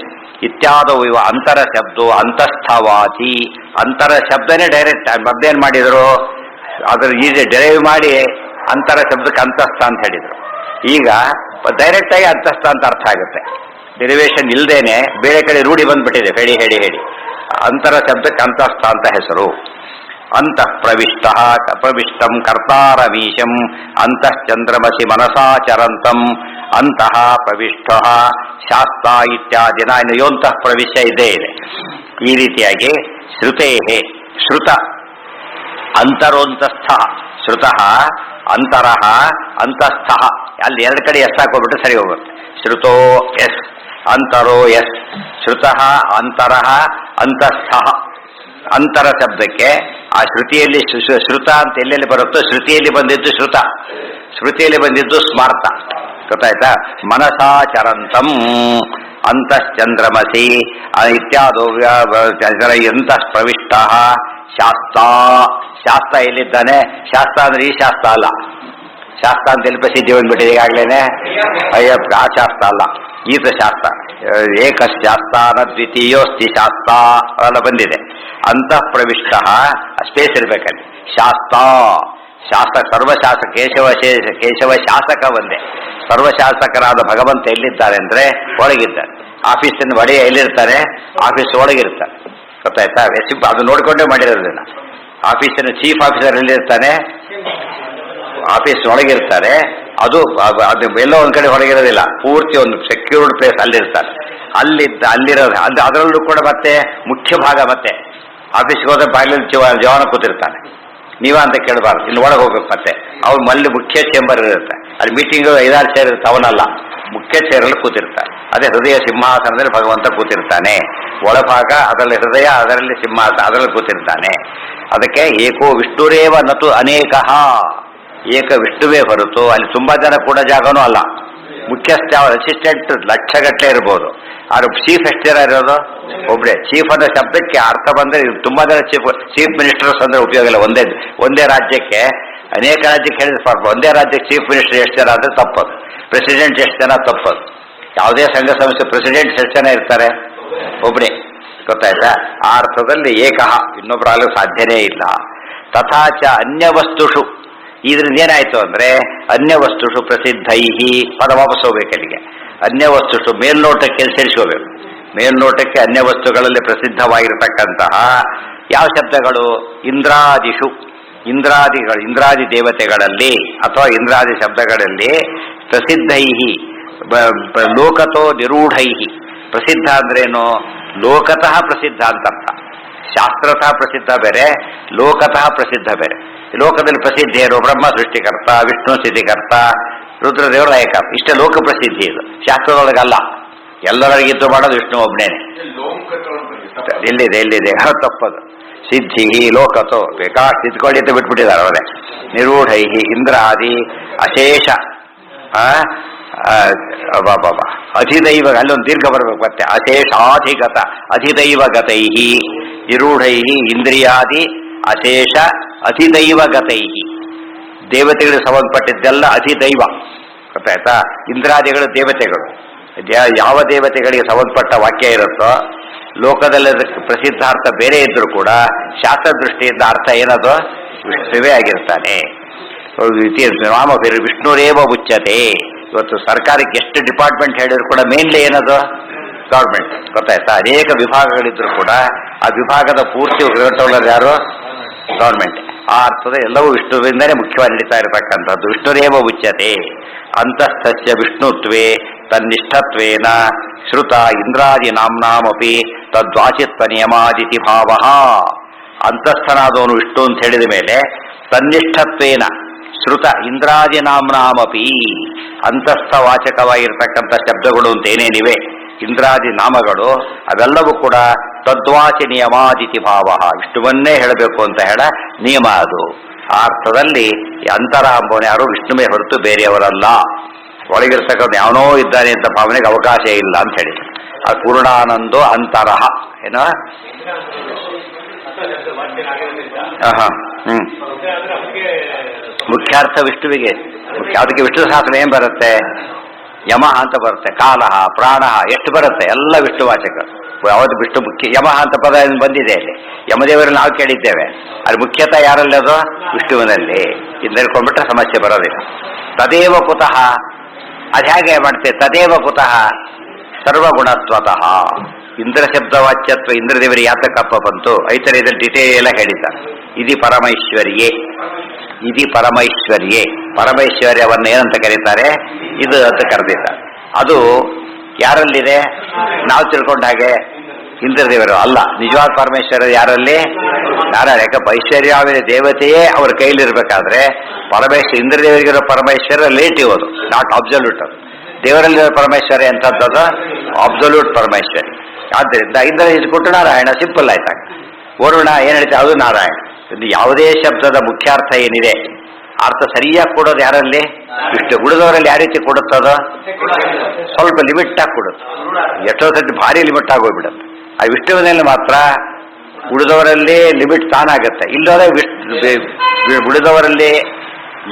ಇತ್ಯಾದವು ಇವ ಅಂತರ ಶಬ್ದೋ ಅಂತಸ್ಥವಾಚಿ. ಅಂತರ ಶಬ್ದನೇ ಡೈರೆಕ್ಟ್ ಮದ್ದೇನು ಮಾಡಿದ್ರು? ಅದ್ರ ಈಸಿ ಡೆರೈವ್ ಮಾಡಿ ಅಂತರ ಶಬ್ದಕ್ಕೆ ಅಂತಸ್ಥ ಅಂತ ಹೇಳಿದ್ರು. ಈಗ ಡೈರೆಕ್ಟ್ ಆಗಿ ಅಂತಸ್ಥ ಅಂತ ಅರ್ಥ ಆಗುತ್ತೆ. ಡೆರಿವೇಶನ್ ಇಲ್ಲದೇನೆ ಬೇರೆ ಕಡೆ ರೂಢಿ ಬಂದ್ಬಿಟ್ಟಿದೆ. ಹೇಳಿ ಹೇಳಿ ಹೇಳಿ ಅಂತರ ಶಬ್ದಕ್ಕೆ ಅಂತಸ್ಥ ಅಂತ ಹೆಸರು. ಅಂತಃ ಪ್ರವಿಷ್ಟಂ ಕರ್ತಾರಮೀಶಂ ಅಂತಶ್ಚಂದ್ರಮಸಿ ಮನಸಾಚರಂತಂ ಅಂತಃ ಪ್ರವಿಷ್ಟ ಶಾಸ್ತ ಇತ್ಯಾದಿನ ಇನ್ನು ಯೋಂತಃ ಪ್ರವಿಶ್ಯ ಇದ್ದೇ ಇದೆ. ಈ ರೀತಿಯಾಗಿ ಶ್ರುತೇ ಶ್ರುತ ಅಂತರೋಂತಸ್ಥ ಶ್ರುತಃ ಅಂತರಃ ಅಂತಸ್ಥ. ಅಲ್ಲಿ ಎರಡು ಕಡೆ ಎಸ್ ಹಾಕೋಬಿಟ್ಟು ಸರಿ ಹೋಗುತ್ತೆ. ಶ್ರುತೋ ಎಸ್ ಅಂತರೋ ಎಸ್. ಶ್ರುತಃ ಅಂತರಃ ಅಂತಸ್ಥ. ಅಂತರ ಶಬ್ದಕ್ಕೆ ಆ ಶ್ರುತಿಯಲ್ಲಿ ಶ್ರುತ ಅಂತ ಎಲ್ಲೆಲ್ಲಿ ಬರುತ್ತೋ ಶ್ರುತಿಯಲ್ಲಿ ಬಂದಿದ್ದು ಶ್ರುತ, ಸ್ಮೃತಿಯಲ್ಲಿ ಬಂದಿದ್ದು ಸ್ಮಾರ್ತ. ಗೊತ್ತಾಯ್ತಾ? ಮನಸಾಚರಂತಂ ಅಂತಶ್ಚಂದ್ರಮಸಿ ಇತ್ಯಾದೋ ಅಂತಃ ಪ್ರವಿಷ್ಟ ಶಾಸ್ತ. ಶಾಸ್ತ್ರ ಎಲ್ಲಿದ್ದಾನೆ? ಶಾಸ್ತ್ರ ಅಂದ್ರೆ ಈ ಶಾಸ್ತ್ರ ಅಲ್ಲ. ಶಾಸ್ತ್ರ ಅಂತ ಎಲ್ಲಿ ಪ್ರಸಿದ್ಧಿ ಬಂದ್ಬಿಟ್ಟಿದೆ ಈಗಾಗಲೇ. ಅಯ್ಯಪ್ಪ ಆ ಶಾಸ್ತ್ರ ಅಲ್ಲ, ಈತ ಶಾಸ್ತ್ರ. ಏಕಶಾಸ್ತ್ರ ದ್ವಿತೀಯೋಸ್ತಿ ಶಾಸ್ತ್ರ ಅವೆಲ್ಲ ಬಂದಿದೆ. ಅಂತಃ ಪ್ರವಿಷ್ಟ ಸ್ಪೇಸ್ ಇರ್ಬೇಕಲ್ಲಿ. ಶಾಸ್ತ್ರ ಶಾಸ್ತ್ರ ಸರ್ವಶಾಸಕ ಕೇಶವ ಶಾಸಕ ಒಂದೇ. ಸರ್ವಶಾಸಕರಾದ ಭಗವಂತ ಎಲ್ಲಿದ್ದಾರೆ ಅಂದ್ರೆ ಒಳಗಿದ್ದಾರೆ. ಆಫೀಸಿನ ಒಡೆಯ ಎಲ್ಲಿರ್ತಾರೆ? ಆಫೀಸ್ ಒಳಗಿರ್ತಾರೆ. ಗೊತ್ತಾಯ್ತಾ? ಅದು ನೋಡಿಕೊಂಡೇ ಮಾಡಿರೋದನ್ನ. ಆಫೀಸಿನ ಚೀಫ್ ಆಫೀಸರ್ ಎಲ್ಲಿರ್ತಾನೆ? ಆಫೀಸ್ ಒಳಗಿರ್ತಾರೆ. ಅದು ಎಲ್ಲೋ ಒಂದ್ ಕಡೆ ಹೊರಗಿರೋದಿಲ್ಲ, ಪೂರ್ತಿ ಒಂದು ಸೆಕ್ಯೂರ್ಡ್ ಪ್ಲೇಸ್ ಅಲ್ಲಿರ್ತಾರೆ. ಅಲ್ಲಿರೋದು ಅದರಲ್ಲೂ ಕೂಡ ಮತ್ತೆ ಮುಖ್ಯ ಭಾಗ. ಮತ್ತೆ ಆಫೀಸ್ಗೆ ಹೋದ್ರೆ ಬಾಗಿಲಲ್ಲಿ ಜವಾನ ಕೂತಿರ್ತಾನೆ. ನೀವ ಅಂತ ಕೇಳಬಾರ್ದು, ಇನ್ನು ಒಳಗೆ ಹೋಗ್ಬೇಕು. ಮತ್ತೆ ಅವ್ರು ಮಲ್ಲಿ ಮುಖ್ಯ ಚೇಂಬರ್ ಇರುತ್ತೆ. ಅಲ್ಲಿ ಮೀಟಿಂಗ್ 5-6 ಸೇರಿರುತ್ತೆ. ಅವನಲ್ಲ, ಮುಖ್ಯ ಮುಖ್ಯ ಚೇರಲ್ಲಿ ಕೂತಿರ್ತಾನೆ. ಅದೇ ಹೃದಯ ಸಿಂಹಾಸನದಲ್ಲಿ ಭಗವಂತ ಕೂತಿರ್ತಾನೆ. ಒಳಭಾಗ ಅದರಲ್ಲಿ ಹೃದಯ, ಅದರಲ್ಲಿ ಸಿಂಹಾಸನ, ಅದರಲ್ಲಿ ಕೂತಿರ್ತಾನೆ. ಅದಕ್ಕೆ ಏಕೋ ವಿಷ್ಣುರೇವ ನತು ಅನೇಕ, ಏಕ ವಿಷ್ಣುವೇ ಹೊರತು ಅಲ್ಲಿ ತುಂಬಾ ಜನ ಕೂಡ ಜಾಗನೂ ಅಲ್ಲ. ಮುಖ್ಯಸ್ಥ ಅಸಿಸ್ಟೆಂಟ್ ಲಕ್ಷಗಟ್ಟಲೆ ಇರ್ಬೋದು, ಆದ್ರೆ ಚೀಫ್ ಎಷ್ಟು ಜನ ಇರೋದು? ಒಬ್ಬರೇ. ಚೀಫ್ ಅನ್ನೋ ಶಬ್ದಕ್ಕೆ ಅರ್ಥ ಬಂದ್ರೆ ತುಂಬಾ ಜನ ಚೀಫ್ ಮಿನಿಸ್ಟರ್ಸ್ ಅಂದ್ರೆ ಉಪಯೋಗ ಇಲ್ಲ. ಒಂದೇ ರಾಜ್ಯಕ್ಕೆ ಅನೇಕ ರಾಜ್ಯಕ್ಕೆ ಹೇಳಿದ್ರೆ ಪಾಪ ಒಂದೇ ರಾಜ್ಯಕ್ಕೆ ಚೀಫ್ ಮಿನಿಸ್ಟರ್ ಎಷ್ಟು ಜನ ಅಂದ್ರೆ ತಪ್ಪದು. ಪ್ರೆಸಿಡೆಂಟ್ ಎಷ್ಟು ಜನ ತಪ್ಪದು. ಯಾವುದೇ ಸಂಘ ಸಂಸ್ಥೆ ಪ್ರೆಸಿಡೆಂಟ್ ಎಷ್ಟು ಜನ ಇರ್ತಾರೆ? ಒಬ್ಬರೇ. ಗೊತ್ತಾಯ್ತಾ? ಆ ಅರ್ಥದಲ್ಲಿ ಏಕಃ, ಇನ್ನೊಬ್ಬರಾಗಲು ಸಾಧ್ಯನೇ ಇಲ್ಲ. ತಥಾಚ ಅನ್ಯ ವಸ್ತುಷು, ಇದರಿಂದ ಏನಾಯ್ತು ಅಂದ್ರೆ ಅನ್ಯ ವಸ್ತುಷು ಪ್ರಸಿದ್ಧೈಹಿ, ಪದ ವಾಪಸ್ ಹೋಗ್ಬೇಕು ಅಲ್ಲಿಗೆ. ಅನ್ಯ ವಸ್ತುಷು ಮೇಲ್ನೋಟಕ್ಕೆ ಸೇರಿಸ್ಕೋಬೇಕು. ಮೇಲ್ನೋಟಕ್ಕೆ ಅನ್ಯ ವಸ್ತುಗಳಲ್ಲಿ ಪ್ರಸಿದ್ಧವಾಗಿರತಕ್ಕಂತಹ ಯಾವ ಶಬ್ದಗಳು? ಇಂದ್ರಾದಿಷು, ಇಂದ್ರಾದಿಗಳು, ಇಂದ್ರಾದಿ ದೇವತೆಗಳಲ್ಲಿ ಅಥವಾ ಇಂದ್ರಾದಿ ಶಬ್ದಗಳಲ್ಲಿ ಪ್ರಸಿದ್ಧೈಹಿ ಲೋಕತೋ ನಿರೂಢೈಹಿ. ಪ್ರಸಿದ್ಧ ಅಂದ್ರೇನು? ಲೋಕತಃ ಪ್ರಸಿದ್ಧ ಅಂತ ಅರ್ಥ. ಶಾಸ್ತ್ರತಃ ಪ್ರಸಿದ್ಧ ಬೇರೆ, ಲೋಕತಃ ಪ್ರಸಿದ್ಧ ಬೇರೆ. ಲೋಕದಲ್ಲಿ ಪ್ರಸಿದ್ಧಿ ಏನು? ಬ್ರಹ್ಮ ಸೃಷ್ಟಿಕರ್ತ, ವಿಷ್ಣು ಸ್ಥಿತಿಕರ್ತ, ರುದ್ರದೇವರ ಲಯಕ, ಇಷ್ಟೇ ಲೋಕ ಪ್ರಸಿದ್ಧಿ. ಇದು ಶಾಸ್ತ್ರದೊಳಗಲ್ಲ. ಎಲ್ಲರಿಗಿದ್ದು ಮಾಡೋದು ವಿಷ್ಣು ಒಬ್ಬನೇನೆ. ಎಲ್ಲಿದೆ ತಪ್ಪದು. ಸಿದ್ಧಿ ಲೋಕತೋ ಬೇಕಾಷ್ಟು ಇದ್ಕೊಳ್ಳಿ ಅಂತ ಬಿಟ್ಬಿಟ್ಟಿದ್ದಾರೆ ಅವರೇ. ನಿರೂಢೈಹಿ ಇಂದ್ರಾದಿ ಅಶೇಷ ಅಧಿದೈವ, ಅಲ್ಲೊಂದು ದೀರ್ಘ ಬರಬೇಕು ಮತ್ತೆ. ಅಶೇಷಾಧಿಗತ ಅಧಿದೈವ ಗತೈಹಿ ನಿರೂಢೈಹಿ ಇಂದ್ರಿಯಾದಿ ಅಶೇಷ ಅಧಿದೈವ ಗತೈಹಿ. ದೇವತೆಗಳಿಗೆ ಸಂಬಂಧಪಟ್ಟಿದ್ದೆಲ್ಲ ಅಧಿದೈವ. ಗೊತ್ತಾಯ್ತಾ? ಇಂದ್ರಾದಿಗಳು ದೇವತೆಗಳು. ಯಾವ ದೇವತೆಗಳಿಗೆ ಸಂಬಂಧಪಟ್ಟ ವಾಕ್ಯ ಇರುತ್ತೋ ಲೋಕದಲ್ಲಿ ಪ್ರಸಿದ್ಧಾರ್ಥ ಬೇರೆ ಇದ್ರೂ ಕೂಡ ಶಾಸ್ತ್ರ ದೃಷ್ಟಿಯಿಂದ ಅರ್ಥ ಏನದು? ವಿಷ್ಣುವೇ ಆಗಿರ್ತಾನೆ. ನಾಮ ವಿಷ್ಣುರೇವ ಉಚ್ಯತೆ. ಇವತ್ತು ಸರ್ಕಾರಕ್ಕೆ ಎಷ್ಟು ಡಿಪಾರ್ಟ್ಮೆಂಟ್ ಹೇಳಿದ್ರು ಕೂಡ ಮೇನ್ಲಿ ಏನದು? ಗೌರ್ಮೆಂಟ್. ಗೊತ್ತಾಯ್ತಾ? ಅನೇಕ ವಿಭಾಗಗಳಿದ್ರು ಕೂಡ ಆ ವಿಭಾಗದ ಪೂರ್ತಿ ಕಂಟ್ರೋಲರ್ ಯಾರು? ಗೌರ್ಮೆಂಟ್. ಆ ಅರ್ಥದ ಎಲ್ಲವೂ ವಿಷ್ಣುವಿಂದಲೇ ಮುಖ್ಯವಾಗಿ ನಡೀತಾ ಇರತಕ್ಕಂಥದ್ದು. ವಿಷ್ಣುರೇವ ಉಚ್ಯತೆ. ಅಂತಸ್ಥಸ್ಯ ವಿಷ್ಣುತ್ವೇ ತನ್ನಿಷ್ಠತ್ವೇನ ಶ್ರುತ ಇಂದ್ರಾದಿ ನಾಮ್ನಾಮಪಿ ತದ್ವಾಚಿತ್ವ ನಿಯಮಾದಿತಿ ಭಾವ. ಅಂತಸ್ಥನಾದವನು ವಿಷ್ಣು ಅಂತ ಹೇಳಿದ ಮೇಲೆ ತನ್ನಿಷ್ಠತ್ವೇನ ಶ್ರುತ ಇಂದ್ರಾದಿ ನಾಮ್ನಾಮಪಿ, ಅಂತಸ್ಥವಾಚಕವಾಗಿರ್ತಕ್ಕಂಥ ಶಬ್ದಗಳು ಅಂತ ಏನೇನಿವೆ ಇಂದ್ರಾದಿ ನಾಮಗಳು ಅವೆಲ್ಲವೂ ಕೂಡ ತದ್ವಾಚಿ ನಿಯಮಾದಿತಿ ಭಾವ, ವಿಷ್ಣುವನ್ನೇ ಹೇಳಬೇಕು ಅಂತ ಹೇಳ ನಿಯಮ ಅದು. ಆ ಅರ್ಥದಲ್ಲಿ ಅಂತರ ಅಂಬೋನೆ ಯಾರು ವಿಷ್ಣುವೇ ಹೊರತು ಬೇರೆಯವರಲ್ಲ. ಒಳಗಿರ್ತಕ್ಕಂಥ ಯಾವನೋ ಇದ್ದಾನೆ ಅಂತ ಭಾವನೆಗೆ ಅವಕಾಶ ಇಲ್ಲ ಅಂತ ಹೇಳಿ. ಆ ಪೂರ್ಣಾನಂದೋ ಅಂತರಹ ಏನೋ ಮುಖ್ಯಾರ್ಥ ವಿಷ್ಣುವಿಗೆ. ಅದಕ್ಕೆ ವಿಷ್ಣು ಶಾಸ್ತ್ರ ಏನ್ ಬರುತ್ತೆ? ಯಮಃ ಅಂತ ಬರುತ್ತೆ, ಕಾಲಹ, ಪ್ರಾಣಃ, ಎಷ್ಟು ಬರುತ್ತೆ ಎಲ್ಲ ವಿಷ್ಣುವಾಚಕ. ಯಾವುದು ವಿಷ್ಣು ಮುಖ್ಯ? ಯಮಃ ಅಂತ ಪದ ಬಂದಿದೆ ಅಲ್ಲಿ. ಯಮದೇವರಲ್ಲಿ ನಾವು ಕೇಳಿದ್ದೇವೆ. ಅದು ಮುಖ್ಯತಃ ಯಾರಲ್ಲಿ? ಅದು ವಿಷ್ಣುವಿನಲ್ಲಿ. ಇದು ಹೇಳ್ಕೊಂಡ್ಬಿಟ್ರೆ ಸಮಸ್ಯೆ ಬರೋದಿಲ್ಲ. ತದೇವ ಕುತಃ, ಅದು ಹೇಗೆ ಮಾಡ್ತೇವೆ? ತದೇವ ಕುತಃ ಸರ್ವಗುಣತ್ವತಃ. ಇಂದ್ರ ಶಬ್ದವಾಚ್ಯತ್ವ ಇಂದ್ರದೇವರಿಗೆ ಯಾತಕಪ್ಪ ಬಂತು? ಐತರ್ಯದಲ್ಲಿ ಡಿಟೇಲ್ ಹೇಳಿದ್ದ. ಇದಿ ಪರಮೈಶ್ವರ್ಯೇ, ಇದಿ ಪರಮೈಶ್ವರ್ಯೇ. ಪರಮೈಶ್ವರ್ಯವನ್ನು ಏನಂತ ಕರೀತಾರೆ? ಇದು ಅಂತ ಕರೆದಿದ್ದಾರೆ. ಅದು ಯಾರಲ್ಲಿದೆ? ನಾವು ತಿಳ್ಕೊಂಡ ಹಾಗೆ ಇಂದ್ರದೇವರು ಅಲ್ಲ. ನಿಜವಾದ ಪರಮೇಶ್ವರ ಯಾರಲ್ಲಿ? ನಾರಾಯಣ. ಯಾಕಪ್ಪ ಐಶ್ವರ್ಯಾವಿನ ದೇವತೆಯೇ ಅವ್ರ ಕೈಲಿರ್ಬೇಕಾದ್ರೆ ಪರಮೇಶ್ವರ ಇಂದ್ರದೇವರಿಗಿರೋ ಪರಮೇಶ್ವರ ರಿಲೇಟಿವ್, ಅದು ನಾಟ್ ಅಬ್ಸಲ್ಯೂಟ್. ಅದು ದೇವರಲ್ಲಿರೋ ಪರಮೇಶ್ವರ ಎಂಥದ್ದು? ಅಬ್ಸಲ್ಯೂಟ್ ಪರಮೇಶ್ವರಿ. ಆದ್ದರಿಂದ ಇಂದ್ರ ಇದ್ಕೊಟ್ಟು ನಾರಾಯಣ, ಸಿಂಪಲ್ ಆಯ್ತಾಗ. ವರುಣ ಏನ್ ಹೇಳ್ತಾರೆ? ಅದು ನಾರಾಯಣ. ಯಾವುದೇ ಶಬ್ದದ ಮುಖ್ಯಾರ್ಥ ಏನಿದೆ ಅರ್ಥ ಸರಿಯಾಗಿ ಕೊಡೋದು ಯಾರಲ್ಲಿ? ವಿಷ್ಣು. ಉಳಿದವರಲ್ಲಿ ಯಾವ ರೀತಿ ಕೊಡುತ್ತದೋ ಸ್ವಲ್ಪ ಲಿಮಿಟ್ ಆಗಿ ಕೊಡುತ್ತೆ. ಎಷ್ಟೋ ಸತಿ ಭಾರಿ ಲಿಮಿಟ್ ಆಗೋಗ್ಬಿಡುತ್ತೆ. ಆ ವಿಷ್ಣುವಿನಲ್ಲಿ ಮಾತ್ರ ಉಳಿದವರಲ್ಲಿ ಲಿಮಿಟ್ ತಾನಾಗುತ್ತೆ. ಇಲ್ಲೋದ್ರೆ ಉಳಿದವರಲ್ಲಿ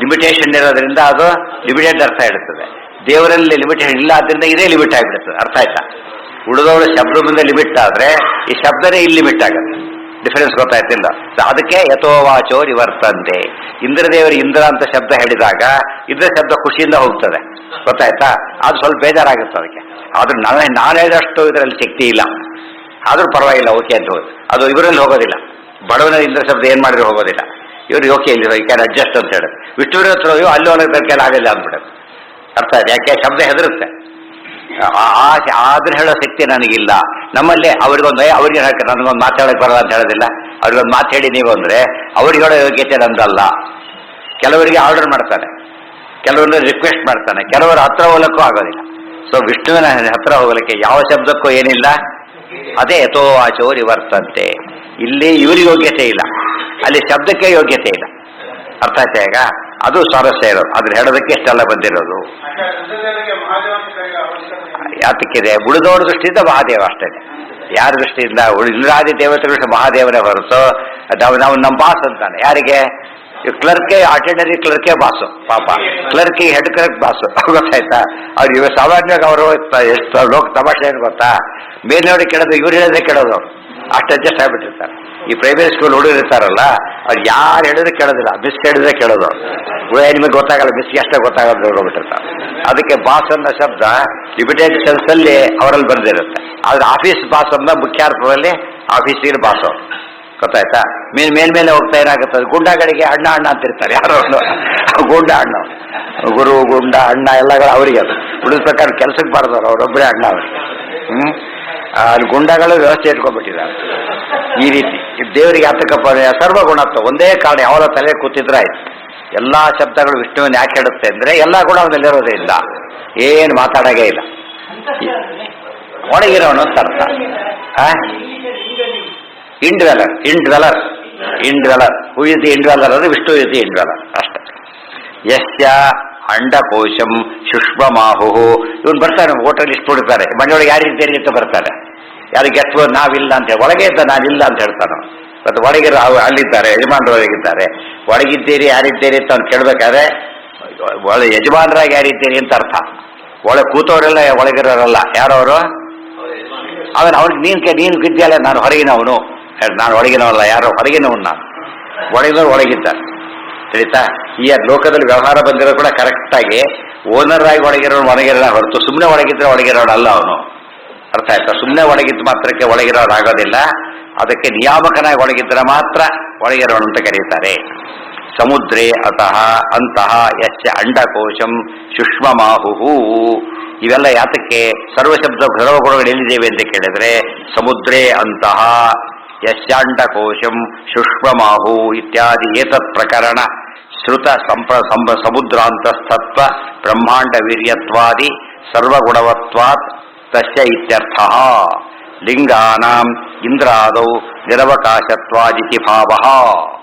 ಲಿಮಿಟೇಷನ್ ಇರೋದ್ರಿಂದ ಅದು ಲಿಮಿಟೆಡ್ ಅರ್ಥ ಇಡುತ್ತದೆ. ದೇವರಲ್ಲಿ ಲಿಮಿಟೇಷನ್ ಇಲ್ಲ, ಆದ್ರಿಂದ ಇದೇ ಲಿಮಿಟ್ ಆಗಿಬಿಡುತ್ತದೆ. ಅರ್ಥ ಆಯ್ತಾ? ಉಳಿದವರ ಶಬ್ದ ಮುಂದೆ ಲಿಮಿಟ್ ಆದ್ರೆ ಈ ಶಬ್ದನೇ ಇಲ್ಲಿ ಲಿಮಿಟ್ ಆಗುತ್ತೆ. ಡಿಫರೆನ್ಸ್ ಗೊತ್ತಾಯ್ತಿಲ್ಲ. ಅದಕ್ಕೆ ಯಥೋವಾಚೋ ನಿವರ್ತಂತೆ. ಇಂದ್ರದೇವರು ಇಂದ್ರ ಅಂತ ಶಬ್ದ ಹೇಳಿದಾಗ ಇಂದ್ರ ಶಬ್ದ ಖುಷಿಯಿಂದ ಹೋಗ್ತದೆ. ಗೊತ್ತಾಯ್ತಾ? ಅದು ಸ್ವಲ್ಪ ಬೇಜಾರಾಗುತ್ತೆ ಅದಕ್ಕೆ. ಆದ್ರೂ ನಾನು ಹೇಳಿದಷ್ಟು ಇದರಲ್ಲಿ ಶಕ್ತಿ ಇಲ್ಲ, ಆದ್ರೂ ಪರವಾಗಿಲ್ಲ, ಓಕೆ ಅಂತ ಹೋಗಿ ಅದು ಇವರಲ್ಲಿ ಹೋಗೋದಿಲ್ಲ. ಬಡವನ ಇಂದ್ರ ಶಬ್ದ ಏನ್ ಮಾಡಿದ್ರು ಹೋಗೋದಿಲ್ಲ. ಇವ್ರಿಗೆ ಓಕೆ ಇಲ್ಲಿ ಈ ಕ್ಯಾನ್ ಅಡ್ಜಸ್ಟ್ ಅಂತ ಹೇಳೋದು. ವಿಷ್ಣುವಿನ ಹತ್ರ ಅಲ್ಲಿ ಒಳಗೆ ತರಕಾಲ ಆಗಲ್ಲ ಅಂದ್ಬಿಡೋದು. ಅರ್ಥ ಆಯ್ತು? ಯಾಕೆ ಶಬ್ದ ಹೆದರುತ್ತೆ. ಆದ್ರೆ ಹೇಳೋ ಶಕ್ತಿ ನನಗಿಲ್ಲ. ನಮ್ಮಲ್ಲಿ ಅವ್ರಿಗೊಂದು ಅವ್ರಿಗೆ ನನಗೊಂದು ಮಾತಾಡೋಕೆ ಬರಲ್ಲ ಅಂತ ಹೇಳೋದಿಲ್ಲ. ಅವ್ರಿಗೊಂದು ಮಾತು ಹೇಳಿ ನೀವು ಅಂದ್ರೆ ಅವ್ರಿಗೆ ಹೇಳೋ ಯೋಗ್ಯತೆ ನಂದಲ್ಲ. ಕೆಲವರಿಗೆ ಆರ್ಡರ್ ಮಾಡ್ತಾನೆ, ಕೆಲವರಿಗೆ ರಿಕ್ವೆಸ್ಟ್ ಮಾಡ್ತಾನೆ, ಕೆಲವರು ಹತ್ರ ಹೋಗಲಿಕ್ಕೂ ಆಗೋದಿಲ್ಲ. ಸೊ ವಿಷ್ಣುವಿನ ಹತ್ರ ಹೋಗಲಿಕ್ಕೆ ಯಾವ ಶಬ್ದಕ್ಕೂ ಏನಿಲ್ಲ, ಅದೇ ಯಥೋ ವಾಚೋ ನಿವರ್ತಂತೆ. ಇಲ್ಲಿ ಇವರಿಗೆ ಯೋಗ್ಯತೆ ಇಲ್ಲ, ಅಲ್ಲಿ ಶಬ್ದಕ್ಕೆ ಯೋಗ್ಯತೆ ಇಲ್ಲ. ಅರ್ಥ ಆಯ್ತಾ ಈಗ? ಅದು ಸ್ವಾರಸ್ಯ ಇರೋದು, ಅದ್ರ ಹೇಳೋದಕ್ಕೆ ಇಷ್ಟೆಲ್ಲ ಬಂದಿರೋದು. ಯಾತಕ್ಕಿದೆ? ಉಳಿದೋರ ದೃಷ್ಟಿಯಿಂದ ಮಹಾದೇವ ಅಷ್ಟೇ. ಯಾರ ದೃಷ್ಟಿಯಿಂದ? ಇಂದ್ರಾದಿ ದೇವತೆಗಳು ಮಹಾದೇವನೇ ಹೊರತು ನಾವು ನಮ್ಮ ಬಾಸ್ ಅಂತಾನೆ. ಯಾರಿಗೆ? ಕ್ಲರ್ಕೆ, ಆರ್ಡಿನರಿ ಕ್ಲರ್ಕೆ ಬಾಸು. ಪಾಪ ಕ್ಲರ್ಕಿಗೆ ಹೆಡ್ ಕ್ಲರ್ಕ್ ಬಾಸು. ಗೊತ್ತಾಯ್ತಾ? ಅವ್ರು ಇವಾಗ ಸಾಮಾನ್ಯವಾಗಿ ಅವರು ಎಷ್ಟು ಲೋಕ ತಮಾಷೆ ಏನು ಗೊತ್ತಾ, ಮೇಲ್ನವ್ರಿಗೆ ಕೇಳೋದು, ಇವ್ರು ಹೇಳಿದ್ರೆ ಕೇಳೋದು, ಅವ್ರು ಅಷ್ಟು ಅಡ್ಜಸ್ಟ್ ಆಗಿಬಿಟ್ಟಿರ್ತಾರೆ. ಈ ಪ್ರೈವೇಟ್ ಸ್ಕೂಲ್ ಹುಡುಗರು ಇರ್ತಾರಲ್ಲ, ಅವ್ರು ಯಾರು ಹೇಳಿದ್ರೆ ಕೇಳೋದಿಲ್ಲ, ಮಿಸ್ ಹೇಳಿದ್ರೆ ಕೇಳೋದು. ನಿಮಗೆ ಗೊತ್ತಾಗಲ್ಲ, ಮಿಸ್ಗೆ ಅಷ್ಟೇ ಗೊತ್ತಾಗಲ್ಲ ಹೋಗ್ಬಿಟ್ಟಿರ್ತಾರೆ. ಅದಕ್ಕೆ ಬಾಸ್ ಅನ್ನೋ ಶಬ್ದ ಲಿಮಿಟೆಡ್ ಸೆನ್ಸ್ ಅಲ್ಲಿ ಅವರಲ್ಲಿ ಬಂದಿರುತ್ತೆ. ಆದ್ರೆ ಆಫೀಸ್ ಬಾಸ್ ಅನ್ನೋ ಮುಖ್ಯಾರ್ಥದಲ್ಲಿ ಆಫೀಸಿಗೆ ಬಾಸ್ ಅವರು. ಗೊತ್ತಾಯ್ತಾ? ಮೇಲ್ಮೇಲೆ ಹೋಗ್ತಾ ಏನಾಗುತ್ತೆ, ಗುಂಡಗಳಿಗೆ ಅಣ್ಣ ಅಣ್ಣ ಅಂತಿರ್ತಾರೆ. ಯಾರೋ ಗುಂಡ ಅಣ್ಣ, ಗುರು ಗುಂಡ ಅಣ್ಣ ಎಲ್ಲಗಳು ಅವರಿಗೆ. ಅದು ಉಳಿದ ಪ್ರಕಾರ ಕೆಲಸಕ್ಕೆ ಬಾರ್ದವ್ರು, ಅವರೊಬ್ಬರೇ ಅಣ್ಣ ಅವರಿಗೆ. ಅಲ್ಲಿ ಗುಂಡಗಳು ವ್ಯವಸ್ಥೆ ಇಟ್ಕೊಂಡ್ಬಿಟ್ಟಿದ್ದಾರೆ. ಈ ರೀತಿ ದೇವರಿಗೆ ಹತ್ತಕ್ಕಪ್ಪ ಸರ್ವಗುಣತ್ವ ಒಂದೇ ಕಾರಣ, ಯಾವಾಗ ತಲೆ ಕೂತಿದ್ರೆ ಆಯ್ತು. ಎಲ್ಲಾ ಶಬ್ದಗಳು ವಿಷ್ಣುವಿನ ಯಾಕೆ ಹೇಳುತ್ತೆ ಅಂದ್ರೆ ಎಲ್ಲ ಗುಣ ಅವನಲ್ಲಿರೋದೇ ಇಲ್ಲ, ಏನು ಮಾತಾಡೋದೇ ಇಲ್ಲ. ಒಳಗಿರೋನು ಅಂತ ಅರ್ಥ. ಇಂಡ್ವೆಲರ್, ಇಂಡ್ವೆಲರ್, ಇಂಡ್ವೆಲರ್. ಹೂ ಇಸ್ ದಿ ಇಂಡ್ವೆಲರ್ ಅಂದ್ರೆ ವಿಷ್ಣು ಇಸ್ ದಿ ಇಂಡ್ವೆಲರ್ ಅಷ್ಟೇ. ಯಸ್ಯ ಅಂಡಕೋಶಂ ಶುಷ್ಮಮಾಹು. ಇವನು ಬರ್ತಾನೆ, ಹೋಟೆಲ್ ಇಷ್ಟು ನೋಡ್ತಾರೆ, ಮನೆಯೊಳಗೆ ಯಾರಿದ್ದೇರಿ ಅಂತ ಬರ್ತಾರೆ. ಯಾರು ಗೆಸ್ಟ್ ನಾವಿಲ್ಲ ಅಂತ ಹೇಳಿ, ಒಳಗೆ ಇದ್ದ ನಾನಿಲ್ಲ ಅಂತ ಹೇಳ್ತಾನೆ. ಮತ್ತು ಒಳಗಿರೋ ಅಲ್ಲಿದ್ದಾರೆ, ಯಜಮಾನರಾಗಿದ್ದಾರೆ. ಒಳಗಿದ್ದೀರಿ ಯಾರಿದ್ದೀರಿ ಅಂತ ಅವ್ನು ಕೇಳಬೇಕಾದ್ರೆ ಒಳ ಯಜಮಾನರಾಗಿ ಯಾರಿದ್ದೀರಿ ಅಂತ ಅರ್ಥ. ಒಳಗೆ ಕೂತವರೆಲ್ಲ ಒಳಗಿರೋರಲ್ಲ. ಯಾರವರು? ಅವ್ನಿಗೆ ನೀನು ಗಿದ್ಯಲ್ಲ, ನಾನು ಹೊರಗಿನವನು. ನಾನು ಒಳಗಿನವಲ್ಲ, ಯಾರೋ ಹೊರಗಿನವನು. ನಾನು ಒಳಗಿನವ್ರು ಒಳಗಿದ್ದಾರೆ. ತಿಳಿತಾ? ಈ ಲೋಕದಲ್ಲಿ ವ್ಯವಹಾರ ಬಂದಿರೋ ಕೂಡ ಕರೆಕ್ಟಾಗಿ ಓನರ್ ಆಗಿ ಒಳಗಿರೋನು ಒಳಗಿರೋಣ ಹೊರತು ಸುಮ್ಮನೆ ಒಳಗಿದ್ರೆ ಒಳಗಿರೋಣಲ್ಲ ಅವನು. ಅರ್ಥ ಆಯ್ತಾ? ಸುಮ್ಮನೆ ಒಳಗಿದ್ದ ಮಾತ್ರಕ್ಕೆ ಒಳಗಿರೋರಾಗೋದಿಲ್ಲ. ಅದಕ್ಕೆ ನಿಯಾಮಕನಾಗಿ ಒಳಗಿದ್ರೆ ಮಾತ್ರ ಒಳಗಿರೋಣ ಅಂತ ಕರೀತಾರೆ. ಸಮುದ್ರೇ ಅತಃ ಅಂತಹ ಯಶ್ಚ ಅಂಡಕೋಶಂ ಶುಷ್ಮಮಾಹು. ಇವೆಲ್ಲ ಯಾತಕ್ಕೆ? ಸರ್ವಶಬ್ದ ಸರ್ವಗುಣಗಳು ಎಲ್ಲಿದ್ದೇವೆ ಅಂತ ಕೇಳಿದ್ರೆ ಸಮುದ್ರೇ ಅಂತಹ ಯಶ್ಚಾಂಡಕೋಶಂ ಶುಷ್ಮಮಾಹು ಇತ್ಯಾದಿ ಏತತ್ ಪ್ರಕರಣ ಶ್ರುತ ಸಮುದ್ರಾಂತಸ್ತತ್ವ ಬ್ರಹ್ಮಾಂಡ ವೀರ್ಯತ್ವಾದಿ ಸರ್ವಗುಣವತ್ವಾತ್ ತಸ್ಯ ಇತ್ಯರ್ಥಃ. ಲಿಂಗಾನಾಂ ಇಂದ್ರಾದೌ ನಿರವಕಾಶತ್ವಾದಿತಿ ಭಾವಃ.